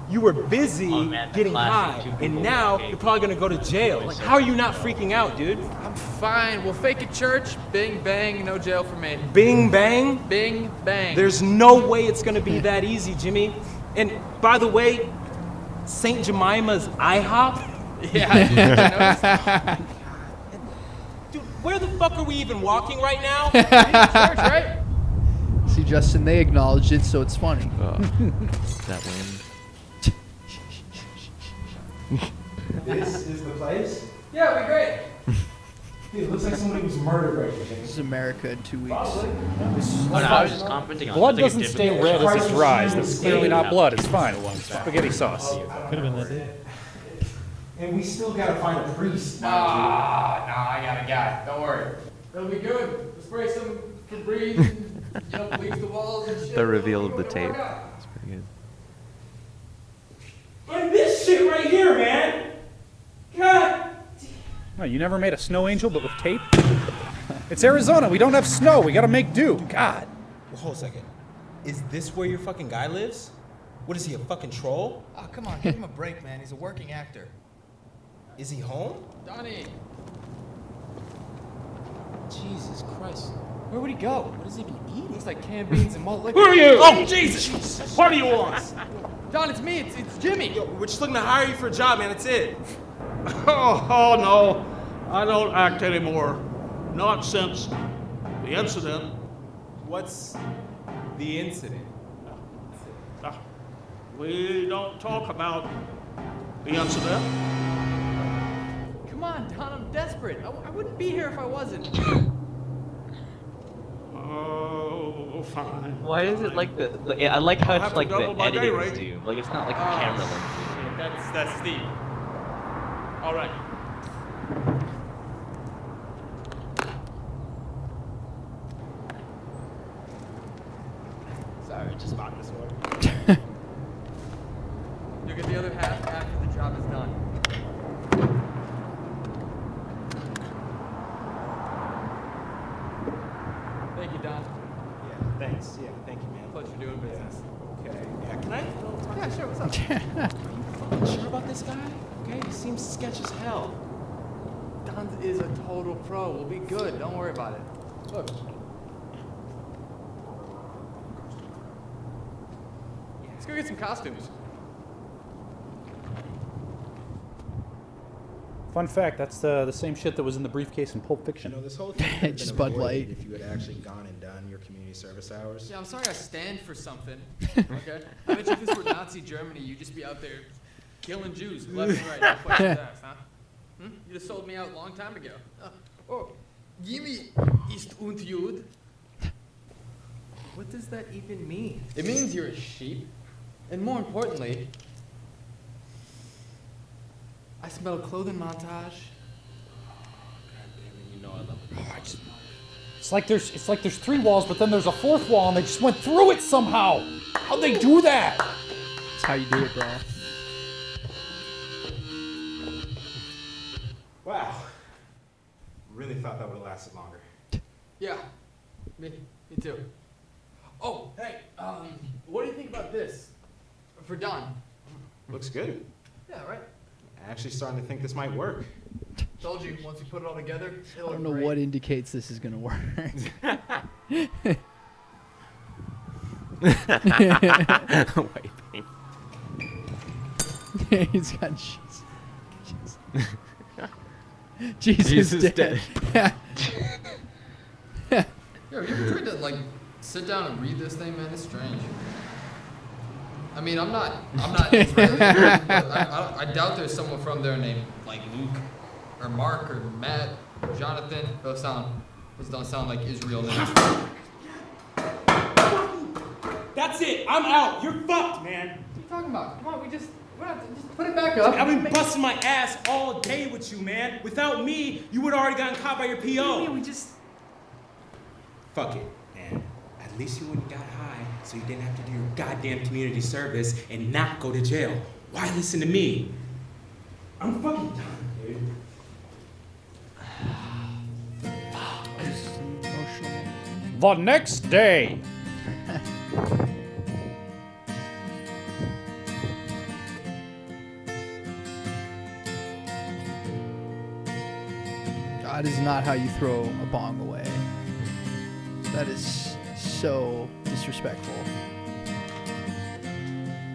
R: You were busy
N: Oh, man, the
R: getting
N: classic
R: high,
N: two
R: and
N: people
R: now
N: okay.
R: you're probably gonna go to jail. Like, how are you not freaking out, dude?
I: I'm fine. We'll fake a church. Bing, bang, no jail for me.
R: Bing bang?
I: Bing, bang.
R: There's no way it's gonna be that easy, Jimmy. And by the way, St. Jemima's IHOP?
I: Yeah.
R: Dude, where the fuck are we even walking right now?
I: Church, right?
E: See, Justin, they acknowledged it, so it's funny.
D: That wind.
R: This is the place?
I: Yeah, it'd be great.
R: Dude, it looks like somebody was murdered right here.
E: This is America in 2 weeks.
N: Oh, no, I was just commenting on
C: Blood
N: that's
C: doesn't
N: like a
C: stay
N: difficult
C: red as
N: question.
C: it dries. That's clearly not blood. It's fine. It's spaghetti sauce.
O: Could have been that day.
R: And we still gotta find a priest.
I: Nah, I got a guy. Don't worry. It'll be good. We'll spray some Febreze and bleach the walls and shit.
D: The reveal of the tape.
I: It'll work out.
D: It's pretty good.
R: And this shit right here, man! God!
C: No, you never made a snow angel, but with tape? It's Arizona. We don't have snow. We gotta make do. God.
R: Well, hold a second. Is this where your fucking guy lives? What is he, a fucking troll?
S: Oh, come on, give him a break, man. He's a working actor.
R: Is he home?
I: Donnie.
S: Jesus Christ. Where would he go? What has he been eating?
I: Looks like canned beans and malt liquor.
R: Who are you? Oh, Jesus! What do you want?
I: Don, it's me. It's Jimmy.
R: Yo, we're just looking to hire you for a job, man. That's it.
T: Oh, no. I don't act anymore. Not since the incident.
R: What's the incident?
T: We don't talk about the incident.
I: Come on, Don. I'm desperate. I wouldn't be here if I wasn't.
T: Oh, fine.
N: Why is it like I like how
T: I'll have
N: it's
T: to
N: like the
T: double my day
N: editing
T: rate.
N: do. Like it's not like a camera lens.
I: That's Steve. All right. Sorry, just bought this one. You'll get the other half after the job is done. Thank you, Don.
S: Yeah, thanks. Yeah, thank you, man.
I: Pleasure doing business.
S: Okay. Yeah, can I?
I: Yeah, sure. What's up?
S: Are you sure about this guy? Okay, he seems sketch as hell.
I: Don is a total pro. We'll be good. Don't worry about it. Look. Let's go get some costumes.
C: Fun fact, that's the same shit that was in the briefcase in Pulp Fiction.
U: You know, this whole thing could have
E: Just
U: been
E: Bud
U: avoided
E: Light.
U: if you had actually gone and done your community service hours.
I: Yeah, I'm sorry I stand for something. Okay? I bet you if this were Nazi Germany, you'd just be out there killing Jews left and right. No questions asked, huh? You'd have sold me out a long time ago. Oh, Jimmy ist und Jud. What does that even mean? It means you're a sheep. And more importantly, I smell clothing montage.
S: You know I love it.
C: It's like there's 3 walls, but then there's a 4th wall, and they just went through it somehow. How'd they do that?
E: That's how you do it, bro.
S: Wow. Really thought that would have lasted longer.
I: Yeah, me too. Oh, hey, what do you think about this? For Don.
S: Looks good.
I: Yeah, right?
S: I'm actually starting to think this might work.
I: Told you, once you put it all together,
E: I
I: it'll
E: don't know
I: look great.
E: what indicates this is gonna work.
D: Wiping.
E: He's got Jesus dead.
I: Yo, you ever tried to like sit down and read this thing, man? It's strange. I mean, I'm not Israeli, but I doubt there's someone from there named like Luke or Mark or Matt or Jonathan. Those don't sound like Israel names.
R: That's it. I'm out. You're fucked, man.
I: What are you talking about? Come on, just put it back up.
R: I've been busting my ass all day with you, man. Without me, you would have already gotten caught by your PO.
I: We just.
R: Fuck it, man. At least you wouldn't got high, so you didn't have to do your goddamn community service and not go to jail. Why listen to me? I'm fucking done, dude.
C: The next day.
E: That is not how you throw a bong away. That is so disrespectful.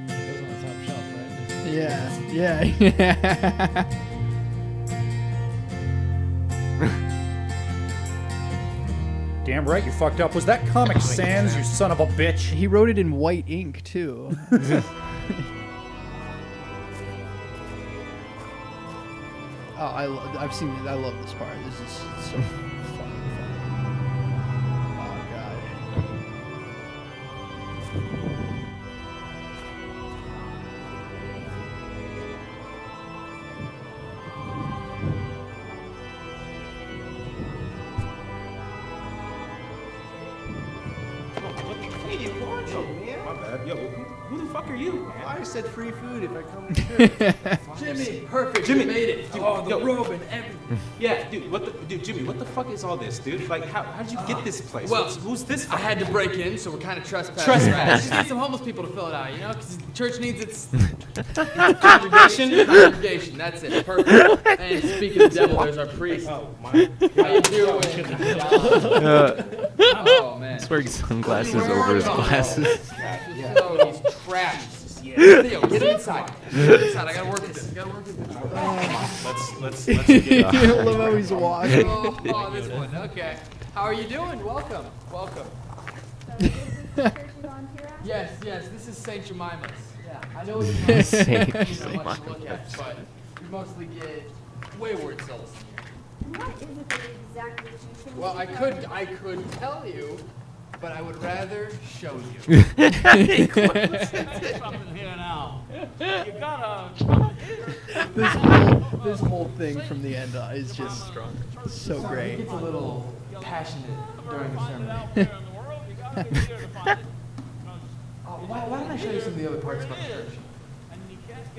J: Goes on the top shelf, right?
E: Yeah.
C: Damn right you fucked up. Was that Comic Sans, you son of a bitch?
E: He wrote it in white ink, too. I've seen it. I love this part. This is so fucking funny. Oh, God.
R: Hey, you cordial, man.
S: My bad. Yo, who the fuck are you, man?
R: I said free food if I come to
I: Jimmy, perfect.
R: Jimmy,
I: you made it.
R: Dude,
I: Oh, the
R: yo.
I: robe and everything.
R: Yeah, dude, Jimmy, what the fuck is all this, dude? Like, how did you get this place?
I: Well,
R: who's this?
I: I had to break in, so we're kind of trespassing.
R: Trespassing.
I: Just need some homeless people to fill it out, you know, because the church needs its congregation. That's it. Perfect. And speaking of the devil, there's our priest.
R: Oh my.
I: How you doing? Oh man.
D: He's wearing sunglasses over his glasses.
I: Oh, he's trapped. Theo, get inside. Get inside. I gotta work with this.
S: Let's get it.
E: I love how he's walking.
I: Oh, this one. Okay. How are you doing? Welcome. Yes. This is St. Jemima's. Yeah, I know it's not
D: Saint
I: much to
D: Jemima's.
I: look at, but you mostly get wayward souls.
Q: What is it that exactly that you think?
I: Well, I could tell you, but I would rather show you.
T: Something here now. You gotta come here.
E: This whole thing from the end is just so
I: He
E: great.
I: gets a little passionate during the sermon. Why don't I show you some of the other parts about the church?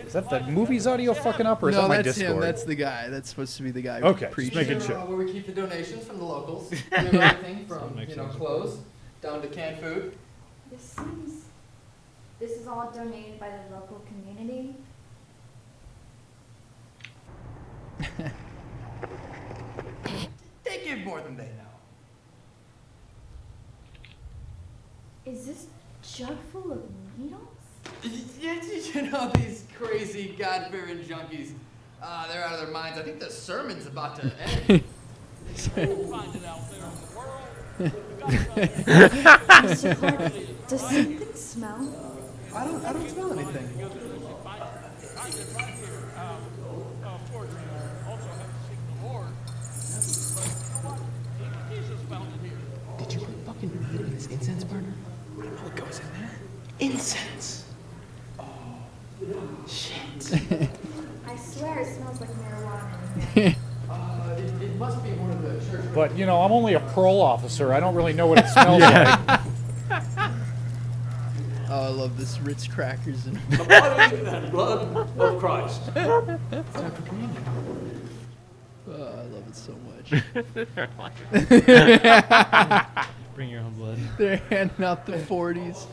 C: Is that the movie's audio fucking up, or is that my
E: that's
C: Discord?
E: him. That's the guy. That's supposed to be the guy.
C: Okay, just
E: preaching.
C: making sure.
I: Where we keep the donations from the locals. We have everything from clothes down to canned food.
Q: This is all donated by the local community.
I: They give more than they know.
Q: Is this jug full of needles?
I: You know, these crazy God-fearing junkies, they're out of their minds. I think the sermon's about to end.
Q: Mr. Clark, does something smell?
I: I don't smell anything.
S: Did you put fucking weed in this incense burner? We know what goes in there. Incense. Oh, shit.
Q: I swear it smells like marijuana in here.
I: It must be one of the church.
C: But, you know, I'm only a parole officer. I don't really know what it smells like.
E: Oh, I love this Ritz crackers and
T: The body and blood of Christ.
E: Oh, I love it so much.
J: Bring your own blood.
E: They're handing out the 40s.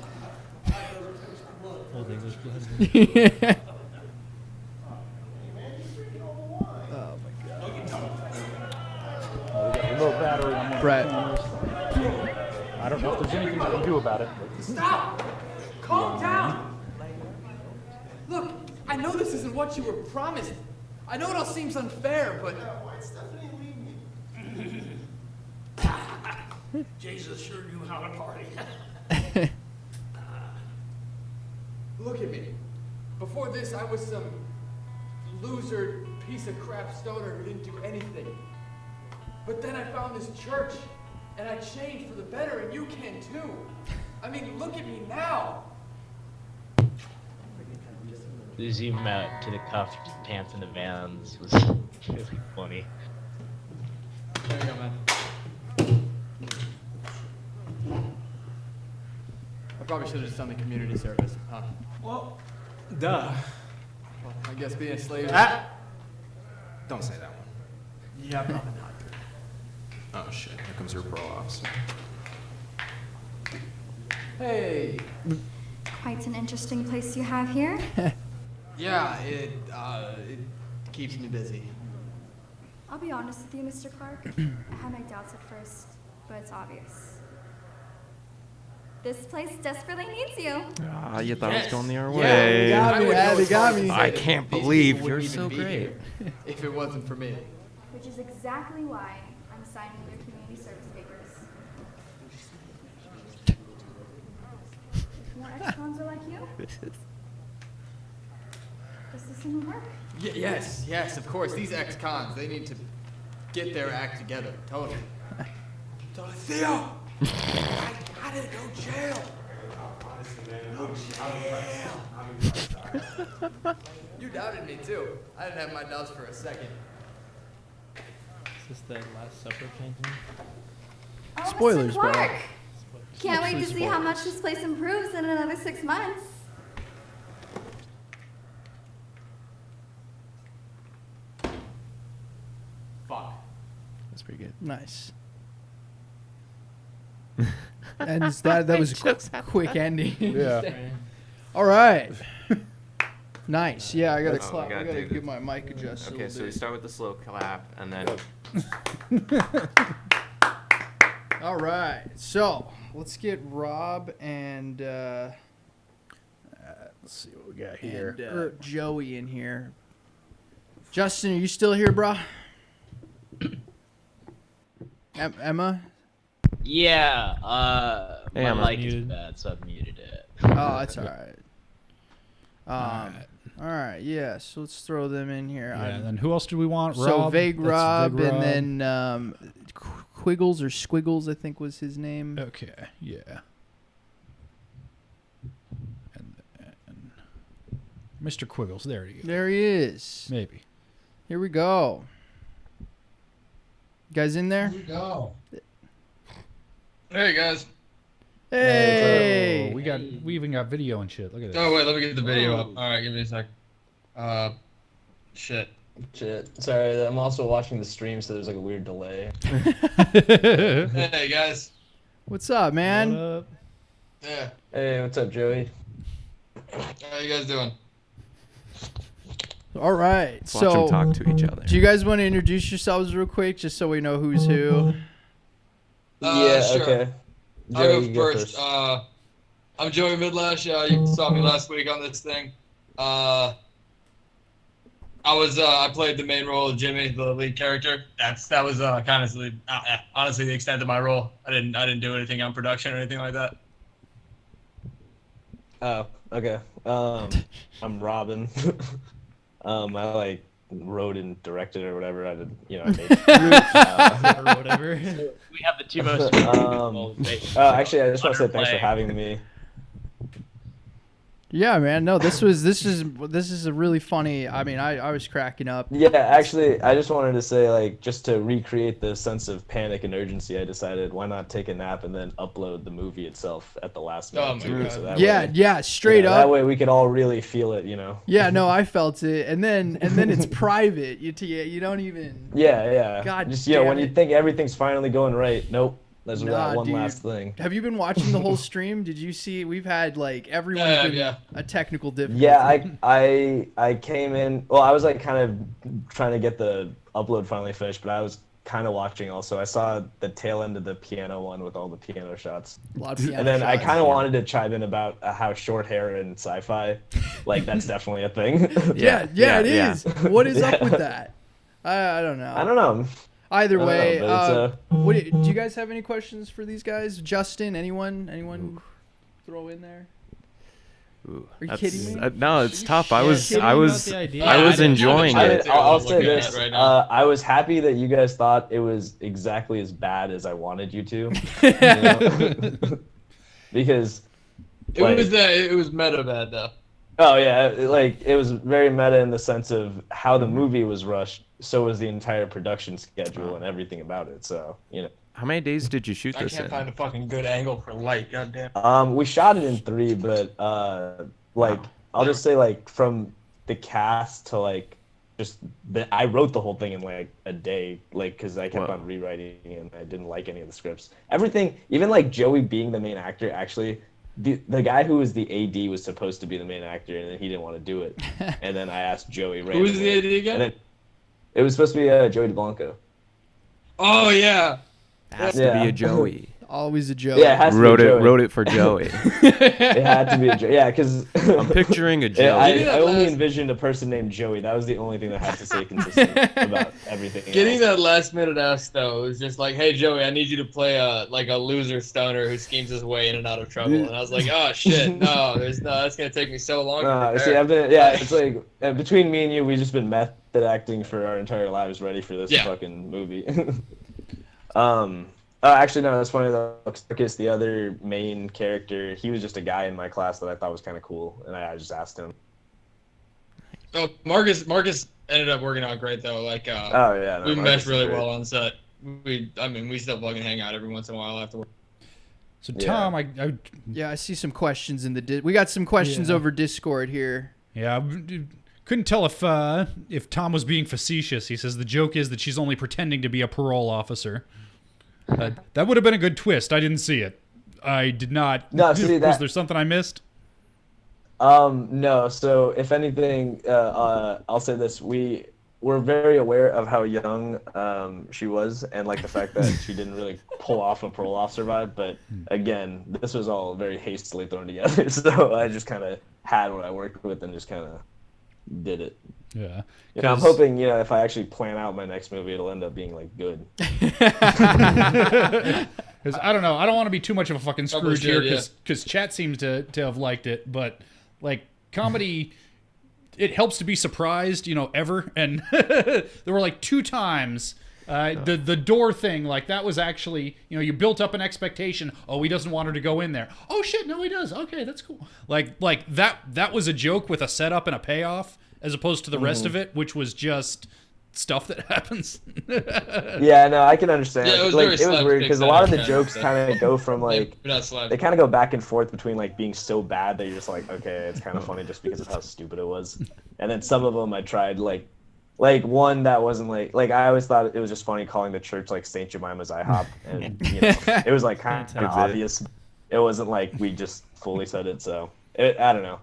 J: Old English blood.
E: Oh my god.
C: Remote battery on one
E: Brett.
C: of the cameras. I don't know if there's anything I can do about it.
I: Stop! Calm down! Look, I know this isn't what you were promised. I know it all seems unfair, but...
T: Jesus sure knew how to party.
I: Look at me. Before this, I was some loser piece of crap stoner who didn't do anything. But then I found this church, and I changed for the better, and you can too. I mean, look at me now.
N: The zoom out to the cuffed pants and the Vans was really funny.
I: There you go, man. I probably should have just done the community service, huh?
R: Well, duh.
I: Well, I guess being a slave.
R: Don't say that one.
I: Yeah, probably not.
R: Oh shit, here comes your parole officer.
I: Hey.
Q: Quite an interesting place you have here.
I: Yeah, it keeps me busy.
Q: I'll be honest with you, Mr. Clark. I had my doubts at first, but it's obvious. This place desperately needs you.
D: Ah, you thought it was going the other
I: Yeah,
D: way.
E: They got me,
I: I would
E: they got me.
D: I can't
I: These
D: believe
I: people
D: you're
I: wouldn't
D: so
I: even be
D: great.
I: here if it wasn't for me.
Q: Which is exactly why I'm signing your community service papers. More ex-cons are like you? Does this even work?
I: Yes, of course. These ex-cons, they need to get their act together. Totally. Theo! I didn't go jail. No jail. You doubted me too. I didn't have my doubts for a second.
J: Is this that Last Supper painting?
Q: Oh,
E: Spoilers,
Q: Mr.
E: bro.
Q: Clark. Can't wait to
E: Mostly
Q: see how
E: spoilers.
Q: much this place improves in another 6 months.
I: Fuck.
E: That's pretty good. Nice. And that was a quick ending.
C: Yeah.
E: All right. Nice. Yeah, I gotta
D: Oh,
E: clap.
D: we
E: I
D: gotta
E: gotta
D: do
E: get
D: this.
E: my mic adjusted.
D: Okay,
E: a
D: so we
E: bit.
D: start with the slow clap, and then
E: All right. So let's get Rob and
C: Let's see what we got here.
E: and, Joey in here. Justin, are you still here, bro? Emma?
N: Yeah,
D: Hey,
N: my
D: I'm
N: mic is
J: muted.
N: bad, so I've muted it.
E: Oh, that's all right. All right. Yeah. So let's throw them in here.
O: Yeah, and then who else do we want?
E: So
O: Rob?
E: Vague
O: That's
E: Rob,
O: Vague Rob.
E: and then Quiggles or Squiggles, I think was his name.
O: Okay, yeah. And then Mr. Quiggles, there he is.
E: There he is.
O: Maybe.
E: Here we go. You guys in there?
B: Here we go.
V: Hey guys.
E: Hey.
O: Oh, we even got video and shit. Look at this.
V: Oh wait, let me get the video up. All right, give me a sec. Shit.
W: Sorry, I'm also watching the stream, so there's like a weird delay.
V: Hey guys.
E: What's up, man?
O: What up?
V: Yeah.
W: Hey, what's up, Joey?
V: How you guys doing?
E: All right.
D: Let's watch them talk to each other.
E: Do you guys want to introduce yourselves real quick, just so we know who's who?
W: Yeah,
V: Sure.
W: okay.
V: I'll
W: Joey,
V: go
W: you go
V: first. I'm Joey Midlash. You saw me last week on this thing. I played the main role of Jimmy, the lead character. That was honestly the extent of my role. I didn't do anything on production or anything like that.
W: Oh, okay. I'm Robin. I wrote and directed or whatever. I did, I made
J: or whatever.
N: We have the two most.
W: Actually, I just want to say thanks for having me.
E: Yeah, man. No, this is a really funny. I mean, I was cracking up.
W: Yeah, actually, I just wanted to say, just to recreate the sense of panic and urgency, I decided why not take a nap and then upload the movie itself at the last minute.
V: Oh my
W: too,
V: God.
W: so that
E: Yeah,
W: way,
E: yeah, straight up.
W: That way we could all really feel it,
E: Yeah, no, I felt it, and then it's private. You don't even.
W: Yeah.
E: God
W: just
E: damn
W: when
E: it.
W: you think everything's finally going right, nope. There's
E: Nah,
W: that one
E: dude.
W: last thing.
E: Have you been watching the whole stream? Did you see? We've had everyone's been a technical difficulty.
W: Yeah, I came in. Well, I was kind of trying to get the upload finally finished, but I was kind of watching also. I saw the tail end of the piano one with all the piano shots.
E: A lot of piano
W: and then I
E: shots.
W: kind of wanted to chime in about how short hair in sci-fi, that's definitely a thing.
E: Yeah, it is. What is up with that? I don't know.
W: I don't know.
E: Either way,
W: but it's,
E: do you guys have any questions for these guys? Justin, anyone throw in there?
D: Ooh,
E: Are you kidding me?
D: No, it's tough. I was
W: I
D: enjoying it.
W: I'll say this. I was happy that you guys thought it was exactly as bad as I wanted you to. Because
V: it was meta bad though.
W: Oh yeah, it was very meta in the sense of how the movie was rushed. So was the entire production schedule and everything about it. So
D: How many days did you shoot
V: I
D: this
V: can't
D: in?
V: find a fucking good angle for light. Goddamn.
W: We shot it in 3, but I'll just say from the cast to I wrote the whole thing in a day, because I kept on rewriting and I didn't like any of the scripts. Everything, even Joey being the main actor, actually. The guy who was the AD was supposed to be the main actor, and then he didn't want to do it. And then I asked Joey.
V: Who was the AD again?
W: And it was supposed to be Joey DeBlanco.
V: Oh yeah.
D: Has to be a Joey.
E: Always a Joey.
W: Yeah, it has to be a Joey.
D: Wrote it for Joey.
W: It had to be a Joey. Yeah, because
D: I'm picturing a Joey.
W: I only envisioned a person named Joey. That was the only thing that had to stay consistent about everything.
V: Getting that last minute ask though was just hey Joey, I need you to play a loser stoner who schemes his way in and out of trouble. And I was like, oh shit, that's gonna take me so long. It's
W: between me and you, we've just been method acting for our entire lives, ready for this fucking movie. Actually, no, that's funny though. Marcus, the other main character, he was just a guy in my class that I thought was kind of cool, and I just asked him.
V: Oh, Marcus ended up working out great though. We meshed really well on set. We still fucking hang out every once in a while afterward.
O: So Tom,
E: I see some questions in the. We got some questions over Discord here.
O: Yeah, couldn't tell if Tom was being facetious. He says the joke is that she's only pretending to be a parole officer. That would have been a good twist. I didn't see it. I did not.
W: No, see that.
O: Was there something I missed?
W: No. So if anything, I'll say this: we were very aware of how young she was, and the fact that she didn't really pull off a parole officer vibe. But again, this was all very hastily thrown together. So I just kind of had what I worked with and just kind of did it.
O: Yeah.
W: I'm hoping, if I actually plan out my next movie, it'll end up being good.
O: Because I don't know. I don't want to be too much of a fucking Scrooge here because chat seems to have liked it. But comedy, it helps to be surprised, ever. And there were 2 times
C: The door thing, like that was actually, you know, you built up an expectation. Oh, he doesn't want her to go in there. Oh shit, no, he does. Okay, that's cool. Like that was a joke with a setup and a payoff, as opposed to the rest of it, which was just stuff that happens.
W: Yeah, no, I can understand.
V: Yeah, it was
W: like,
V: very
W: it was weird because a lot of the
V: slapstick,
W: jokes
V: yeah.
W: kind of go from like
V: Not slapstick.
W: they kind of go back and forth between like being so bad that you're just like, okay, it's kind of funny just because of how stupid it was, and then some of them I tried like one that wasn't like I always thought it was just funny calling the church like Saint Jemima's IHOP, and you know, it was like kind of obvious. It wasn't like we just fully said it, so I don't know.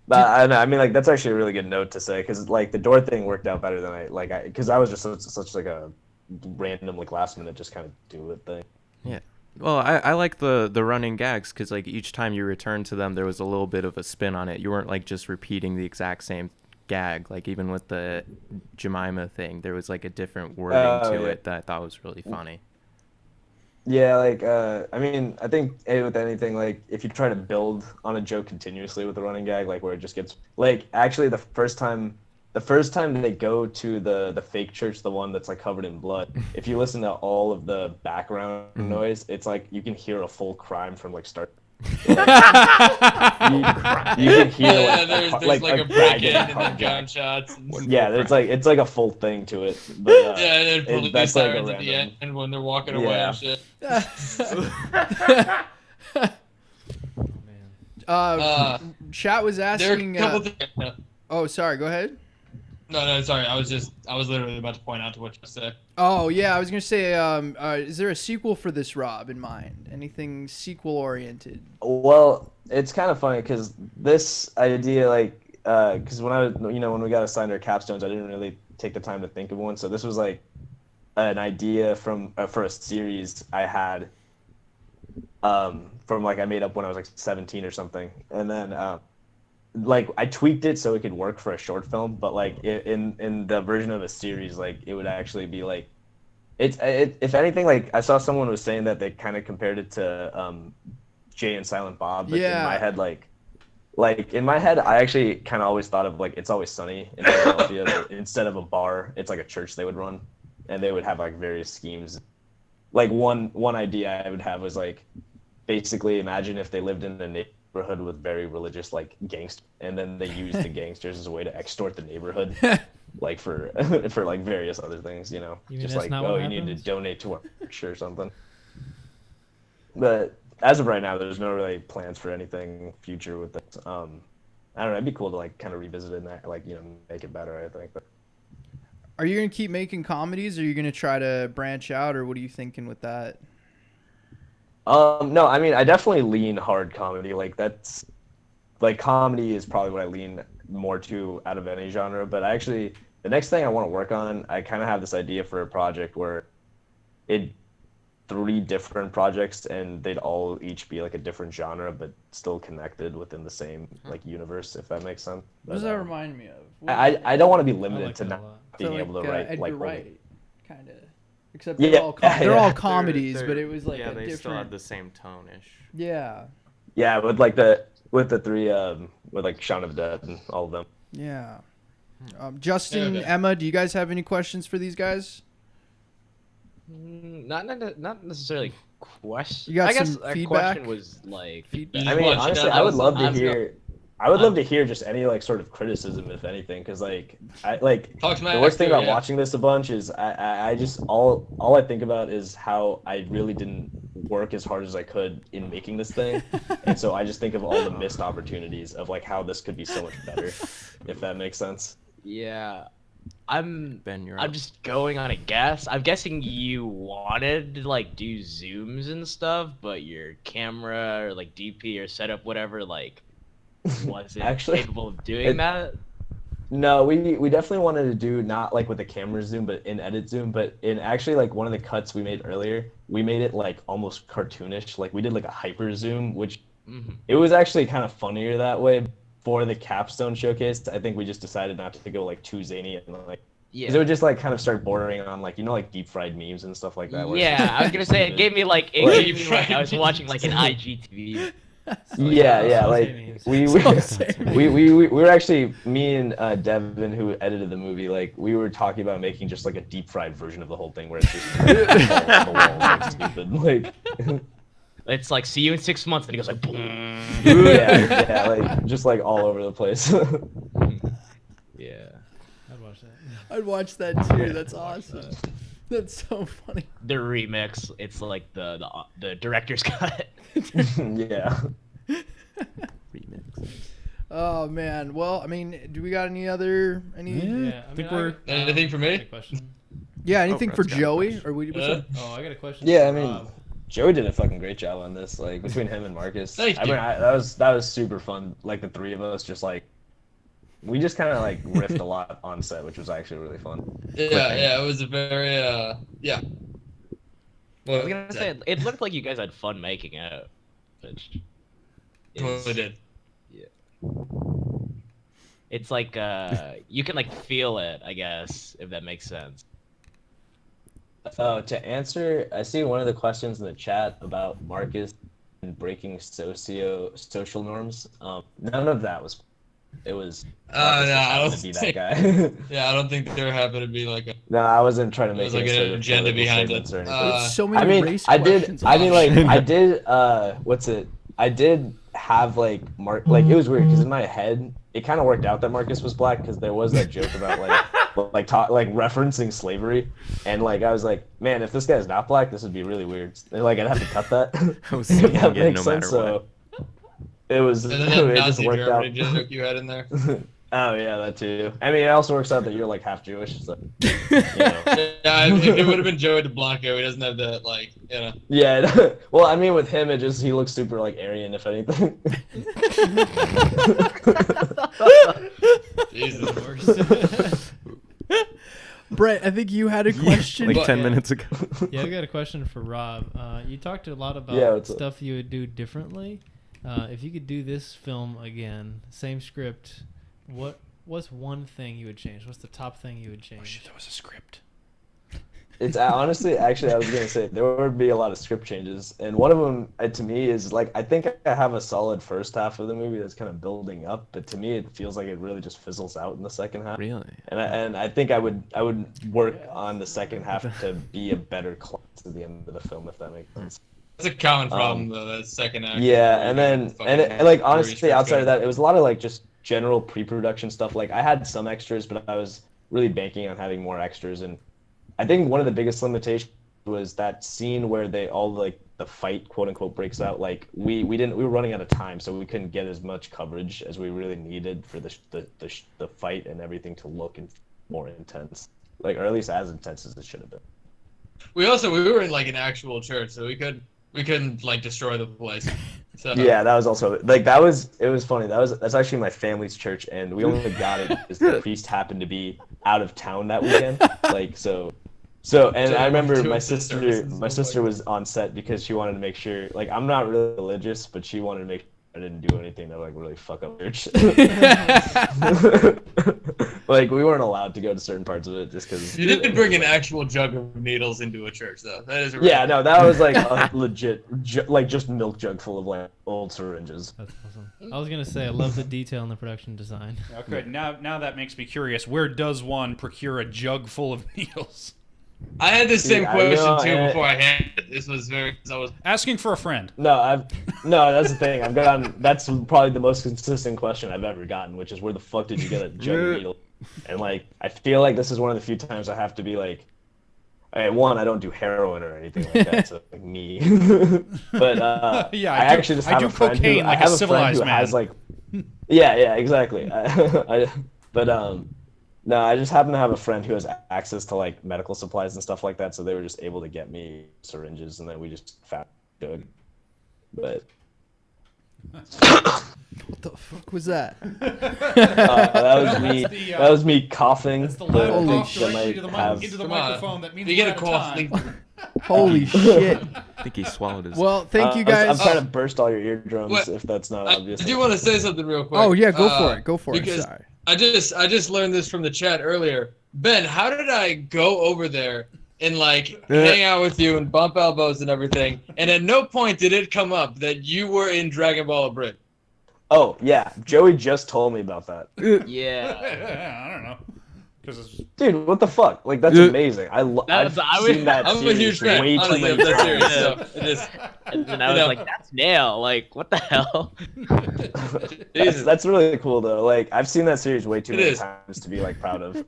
W: But I don't know. I mean, like that's actually a really good note to say because like the door thing worked out better than because I was just such like a random like last minute just kind of do it thing.
D: Yeah. Well, I like the running gags because like each time you return to them, there was a little bit of a spin on it. You weren't like just repeating the exact same gag. Like even with the Jemima thing, there was like a different wording to it that I thought was really funny.
W: Yeah, like I mean, I think with anything, like if you try to build on a joke continuously with a running gag, like where it just gets like actually the first time they go to the fake church, the one that's like covered in blood, if you listen to all of the background noise, it's like you can hear a full crime from like start. Like, you can hear
V: there's like a break-in and then gunshots.
W: Yeah, it's like a full thing to it. But
V: yeah, and then police
W: that's like a
V: sirens at the
W: random.
V: end when they're walking away and shit.
E: Chat was
V: there are a
E: asking.
V: couple things.
E: Oh, sorry. Go ahead.
V: No, sorry. I was literally about to point out to what you said.
E: Oh yeah, I was gonna say, is there a sequel for this, Rob, in mind? Anything sequel oriented?
W: Well, it's kind of funny because this idea, like, because when we got assigned our capstones, I didn't really take the time to think of one. So this was like an idea from for a series I had, from like I made up when I was like 17 or something, and then like I tweaked it so it could work for a short film, but like in the version of a series, like it would actually be like if anything, like I saw someone was saying that they kind of compared it to Jay and Silent Bob, but in my head in my head I actually kind of always thought of like It's Always Sunny in Philadelphia, but instead of a bar, it's like a church they would run, and they would have like various schemes. Like one idea I would have was like basically imagine if they lived in a neighborhood with very religious like gangsters, and then they use the gangsters as a way to extort the neighborhood, like for like various other things, you know, just like you need to donate to our church or something. But as of right now, there's no really plans for anything future with this. I don't know. It'd be cool to like kind of revisit it and like make it better. I think. But
E: Are you gonna keep making comedies, or are you gonna try to branch out, or what are you thinking with that?
W: No, I mean, I definitely lean hard comedy. Like that's, like comedy is probably what I lean more to out of any genre. But the next thing I want to work on, I kind of have this idea for a project where 3 different projects and they'd all each be like a different genre, but still connected within the same like universe, if that makes sense.
E: What does that remind me of?
W: I don't want to be limited to not being able to write
E: Edgar
W: like
E: Wright, kind of. Except they're all comedies, but it was like
D: yeah,
E: a
D: they
E: different.
D: still had the same tone-ish.
E: Yeah.
W: Yeah, with the 3 with like Shaun of the Dead and all of them.
E: Yeah. Justin, Emma, do you guys have any questions for these guys?
N: Not necessarily questions.
E: You got
N: I guess
E: some
N: a
E: feedback?
N: question was like.
W: I mean, honestly, I would love to hear. I would love to hear just any like sort of criticism, if anything, because like the worst thing about watching this a bunch is I just all I think about is how I really didn't work as hard as I could in making this thing, and so I just think of all the missed opportunities of like how this could be so much better, if that makes sense.
N: Yeah, I'm
D: up.
N: just going on a guess. I'm guessing you wanted to like do zooms and stuff, but your camera or like DP or setup, whatever, like wasn't
W: Actually,
N: capable of doing that.
W: No, we definitely wanted to do not like with the camera zoom, but in edit zoom. But in actually like one of the cuts we made earlier, we made it like almost cartoonish. Like we did like a hyper zoom, which it was actually kind of funnier that way. For the capstone showcase, I think we just decided not to go like too zany and like, because it would just like kind of start bordering on like like deep fried memes and stuff like that.
N: Yeah, I was gonna say it gave me like I was watching like an IGTV.
W: Yeah, like
J: memes.
W: we were actually, me and Devin, who edited the movie, like we were talking about making just like a deep fried version of the whole thing where it's just all on the walls, like stupid, like.
N: It's like, see you in 6 months, and he goes like, boom.
W: Yeah, like just like all over the place.
N: Yeah.
J: I'd watch that.
E: I'd watch that too. That's awesome. That's so funny.
N: The remix, it's like the director's cut.
W: Yeah.
D: Remix.
E: Oh man. Well, I mean, do we got any other
J: Yeah, I think we're
V: anything for me?
E: Yeah, anything for
W: Brad's got a
E: Joey?
W: question.
E: Or we?
J: Oh, I got a question.
W: Yeah, I
J: for
W: mean,
J: Rob.
W: Joey did a fucking great job on this. Like between him and Marcus,
V: Thank
W: I mean,
V: you.
W: that was super fun. Like the three of us, just like we just kind of like riffed a lot on set, which was actually really fun.
V: Yeah, it was a very yeah.
N: I was gonna say it looked like you guys had fun making out, which
V: Totally did.
N: Yeah. It's like you can like feel it, I guess, if that makes sense.
W: To answer, I see one of the questions in the chat about Marcus and breaking social norms. None of that was. It was. Marcus just
V: I
W: happened
V: don't
W: to be
V: think.
W: that guy.
V: Yeah, I don't think there happened to be like a.
W: No, I wasn't trying to
V: There
W: make
V: was like
W: any
V: an
W: sort of
V: agenda
W: political
V: behind it.
W: statements or anything.
E: There's so many
W: I mean,
E: race
W: I did.
E: questions
W: I mean, like,
E: about
W: I did. What's it? I did have like like it was weird because in my head it kind of worked out that Marcus was black because there was that joke about like referencing slavery, and like I was like, man, if this guy's not black, this would be really weird. And, like I'd have to cut that.
D: I was
W: If
D: seeing
W: that
D: it
W: makes
D: no
W: sense.
D: matter what.
W: So it was.
V: And
W: It
V: then that
W: just
V: Nazi
W: worked out.
V: Germany joke you had in there.
W: Oh yeah, that too. I mean, it also works out that you're like half Jewish, so you know.
V: Yeah, if it would have been Joey DeBlanco, he doesn't have that like, you know.
W: Yeah, well, I mean, with him, he looks super like Aryan, if anything.
V: Jesus.
E: Brett, I think you had a question.
D: Like 10 minutes ago.
J: Yeah, I got a question for Rob. You talked a lot about
W: Yeah, what's up?
J: stuff you would do differently. If you could do this film again, same script, what's one thing you would change? What's the top thing you would change?
C: There was a script.
W: It's honestly, actually, I was gonna say there would be a lot of script changes, and one of them to me is like I think I have a solid first half of the movie that's kind of building up, but to me it feels like it really just fizzles out in the second half.
D: Really?
W: And I think I would work on the second half to be a better close to the end of the film, if that makes sense.
V: That's a common problem though, that second act.
W: Yeah, and then like honestly,
V: script
W: outside of
V: going.
W: that, it was a lot of like just general pre-production stuff. Like I had some extras, but I was really banking on having more extras. And I think one of the biggest limitations was that scene where they all like the fight, quote unquote, breaks out. Like we were running out of time, so we couldn't get as much coverage as we really needed for the fight and everything to look more intense, like or at least as intense as it should have been.
V: We were in like an actual church, so we couldn't like destroy the place. So
W: Yeah, that was also like it was funny. That's actually my family's church, and we only got it because the priest happened to be out of town that weekend. Like so and I remember my sister was on set because she wanted to make sure, like I'm not really religious, but she wanted to make sure I didn't do anything to like really fuck up church. Like we weren't allowed to go to certain parts of it just because
V: You didn't bring an actual jug of needles into a church, though. That is.
W: Yeah, no, that was like a legit, like just milk jug full of like old syringes.
J: That's awesome. I was gonna say I love the detail in the production design.
C: Okay, now that makes me curious. Where does one procure a jug full of needles?
V: I had the same question too
W: and
V: before I handed it. This was very. I was
C: asking for a friend.
W: No, that's the thing. I've gotten. That's probably the most consistent question I've ever gotten, which is where the fuck did you get a jug of needle? And like, I feel like this is one of the few times I have to be like, okay, one, I don't do heroin or anything like that, so like me. But
C: yeah,
W: I actually just
C: I
W: have
C: do
W: a friend
C: cocaine
W: who,
C: like
W: I have
C: a
W: a friend
C: civilized
W: who
C: man.
W: has like, yeah, exactly. No, I just happen to have a friend who has access to like medical supplies and stuff like that, so they were just able to get me syringes, and then we just found good. But
E: What the fuck was that?
W: that was me. That was me coughing.
C: That's the loud cough
W: that
C: directly to
W: might
C: into the
W: have.
C: microphone. That means
V: You
C: we're
V: get a
C: out of
V: cough.
C: time.
E: Holy shit.
D: I think he swallowed his.
E: Well, thank you
W: I'm
E: guys.
W: trying to burst all your eardrums
V: What?
W: if that's not obvious.
V: I do want to say something real quick.
E: Oh yeah, go for it. Go for it.
V: Because
E: Sorry.
V: I just learned this from the chat earlier. Ben, how did I go over there and like hang out with you and bump elbows and everything. And at no point did it come up that you were in Dragon Ball Brick.
W: Oh yeah, Joey just told me about that.
V: Yeah.
O: I don't know.
W: Dude, what the fuck? Like that's amazing. I've seen that
V: I'm a
W: series
V: huge fan,
W: way too
V: honestly,
W: many
V: of that series.
W: times.
V: So it just,
A: And I was like, that's Nail. Like, what the hell?
W: That's really cool though. Like I've seen that series way too
V: It
W: many
V: is.
W: times to be like proud of.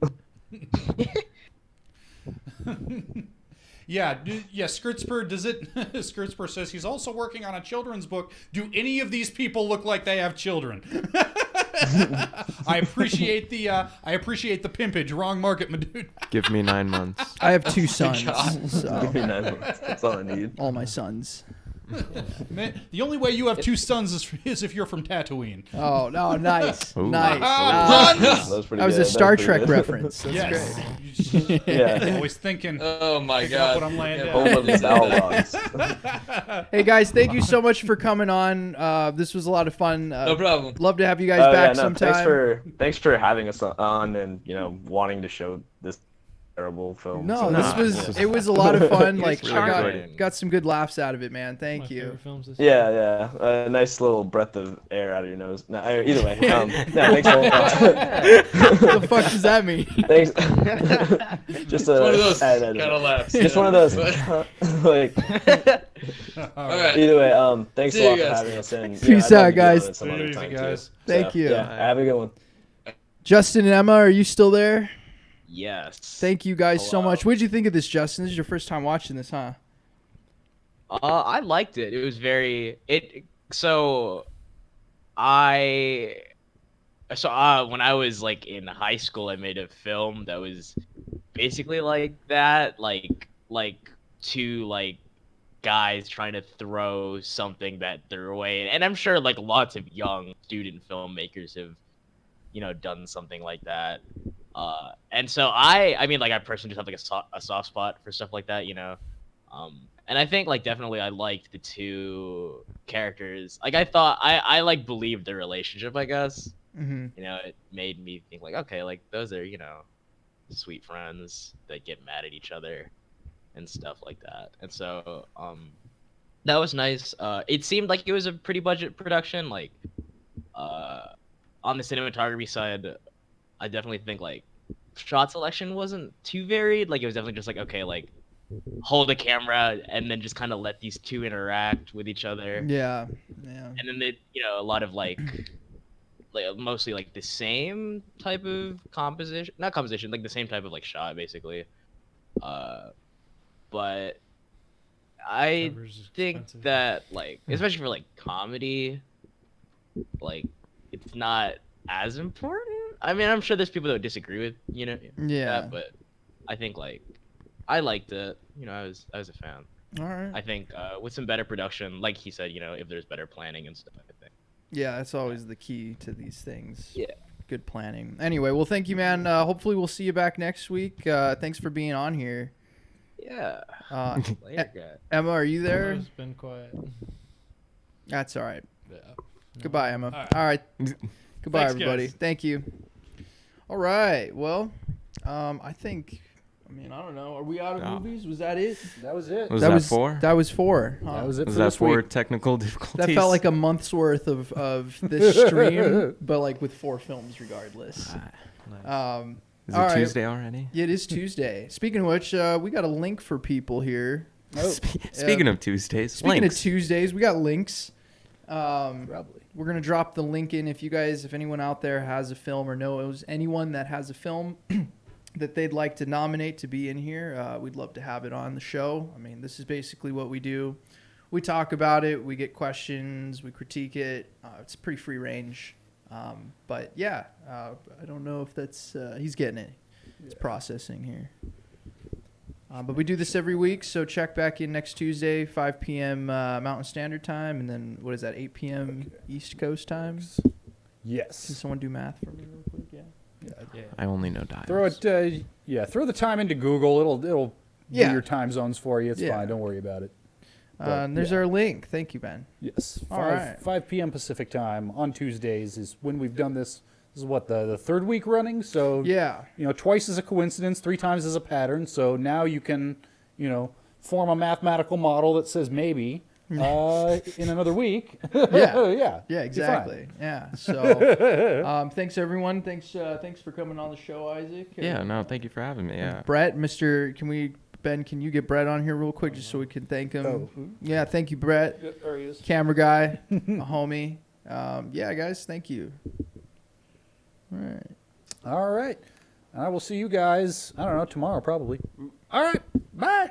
O: Yeah, Skirtspur does it. Skirtspur says he's also working on a children's book. Do any of these people look like they have children? I appreciate the pimpage. Wrong market, my dude.
D: Give me 9 months.
E: I have 2 sons. So.
W: Give me 9 months. That's all I need.
E: All my sons.
O: Man, the only way you have 2 sons is if you're from Tatooine.
E: Oh no! Nice,
O: Ooh.
E: nice.
W: That was pretty
E: That was
W: good.
E: a Star
W: That was
E: Trek
W: pretty good.
E: reference. That's
O: Yes.
E: great.
W: Yeah.
O: Always thinking.
V: Oh my
O: picking
V: God.
O: Up what I'm laying down.
W: Home of the Balrogs.
E: Hey guys, thank you so much for coming on. This was a lot of fun.
V: No problem.
E: Love to have you guys back sometime.
W: Thanks for having us on and wanting to show this terrible film.
E: No,
W: So,
E: it was a lot of fun. Like
W: Really
E: I
W: good.
E: got some good laughs out of it, man. Thank you.
W: Yeah. A nice little breath of air out of your nose. No, either way. No, thanks for
E: What the fuck does that mean?
W: Thanks. Just
V: It's one of those
W: kind
V: kinda laughs,
W: Just
V: you
W: one of
V: know,
W: those.
V: but-
W: All
V: right.
W: Either way, thanks
V: See
W: a lot
V: you
W: for
V: guys.
W: having us in.
E: Peace
W: I'd love
E: out,
W: to do
E: guys.
W: it some other
O: Easy,
W: time,
O: guys.
W: too.
E: Thank
W: So,
E: you.
W: Yeah, have a good one.
E: Justin and Emma, are you still there?
A: Yes.
E: Thank you guys so
A: Hello.
E: much. What did you think of this, Justin? This is your first time watching this, huh?
A: I liked it. It was when I was like in high school, I made a film that was basically like that, like two like guys trying to throw something that they're away, and I'm sure like lots of young student filmmakers have, done something like that. And so I mean, like I personally just have like a soft spot for stuff like that, and I think like definitely I liked the 2 characters. Like I thought I like believed their relationship, I guess.
E: Mm-hmm.
A: It made me think like, okay, like those are, sweet friends that get mad at each other and stuff like that. And so that was nice. It seemed like it was a pretty budget production. Like on the cinematography side, I definitely think like shot selection wasn't too varied. Like it was definitely just like, okay, like hold the camera and then just kind of let these 2 interact with each other.
E: Yeah.
A: And then they, a lot of like mostly like the same type of composition, not composition, like the same type of like shot basically. But I think that like, especially for like comedy, like it's not as important. I mean, I'm sure there's people that would disagree with,
E: Yeah.
A: that, but I think like I liked it. I was a fan.
E: All right.
A: I think with some better production, like he said, if there's better planning and stuff, I think.
E: Yeah, that's always the key to these things.
A: Yeah.
E: Good planning. Anyway, well, thank you, man. Hopefully we'll see you back next week. Thanks for being on here.
A: Yeah.
V: Later, guys.
E: Emma, are you there?
J: Emma's been quiet.
E: That's all right.
J: Yeah.
E: Goodbye, Emma.
J: All
E: All right. Goodbye,
J: Thanks,
E: everybody.
J: guys.
E: Thank you. All right. Well, I think. I don't know. Are we out of movies? Was that it?
C: That was it.
D: Was that 4?
E: That was 4.
C: That was it.
D: Was
C: for
D: that
C: this
D: 4
C: week.
D: technical difficulties?
E: That felt like a month's worth of this stream, but like with 4 films regardless.
D: Is
E: all
D: it
E: right.
D: Tuesday already?
E: Yeah, it is Tuesday. Speaking of which, we got a link for people here.
D: Speaking of Tuesdays,
E: Speaking
D: links.
E: of Tuesdays, we got links. Probably. We're gonna drop the link in if anyone out there has a film or knows anyone that has a film that they'd like to nominate to be in here. We'd love to have it on the show. I mean, this is basically what we do. We talk about it. We get questions. We critique it. It's pretty free range. But yeah, I don't know if that's he's getting it. It's processing here. But we do this every week, so check back in next Tuesday, 5 p.m. Mountain Standard Time, and then, 8 p.m. East Coast time?
C: Yes.
E: Can someone do math for me real quick? Yeah.
D: I only know dimes.
C: Throw it. Throw the time into Google. It'll do
E: Yeah.
C: your time zones for you. It's
E: Yeah.
C: fine. Don't worry about it.
E: And there's our link. Thank you, Ben.
C: Yes.
E: All right.
C: 5 p.m. Pacific time on Tuesdays is when we've done this This is what, the third week running? So,
E: yeah,
C: twice is a coincidence, 3 times is a pattern. So now you can, form a mathematical model that says maybe in another week.
E: Yeah,
C: yeah,
E: exactly. Yeah. So, thanks everyone. Thanks for coming on the show, Isaac.
D: Yeah, no, thank you for having me. Yeah.
E: Brett, Ben, can you get Brett on here real quick just so we can thank him? Yeah, thank you, Brett.
C: Yeah, there he is.
E: Camera guy, a homie. Yeah, guys, thank you.
C: All right. I will see you guys, I don't know, tomorrow probably. All right. Bye.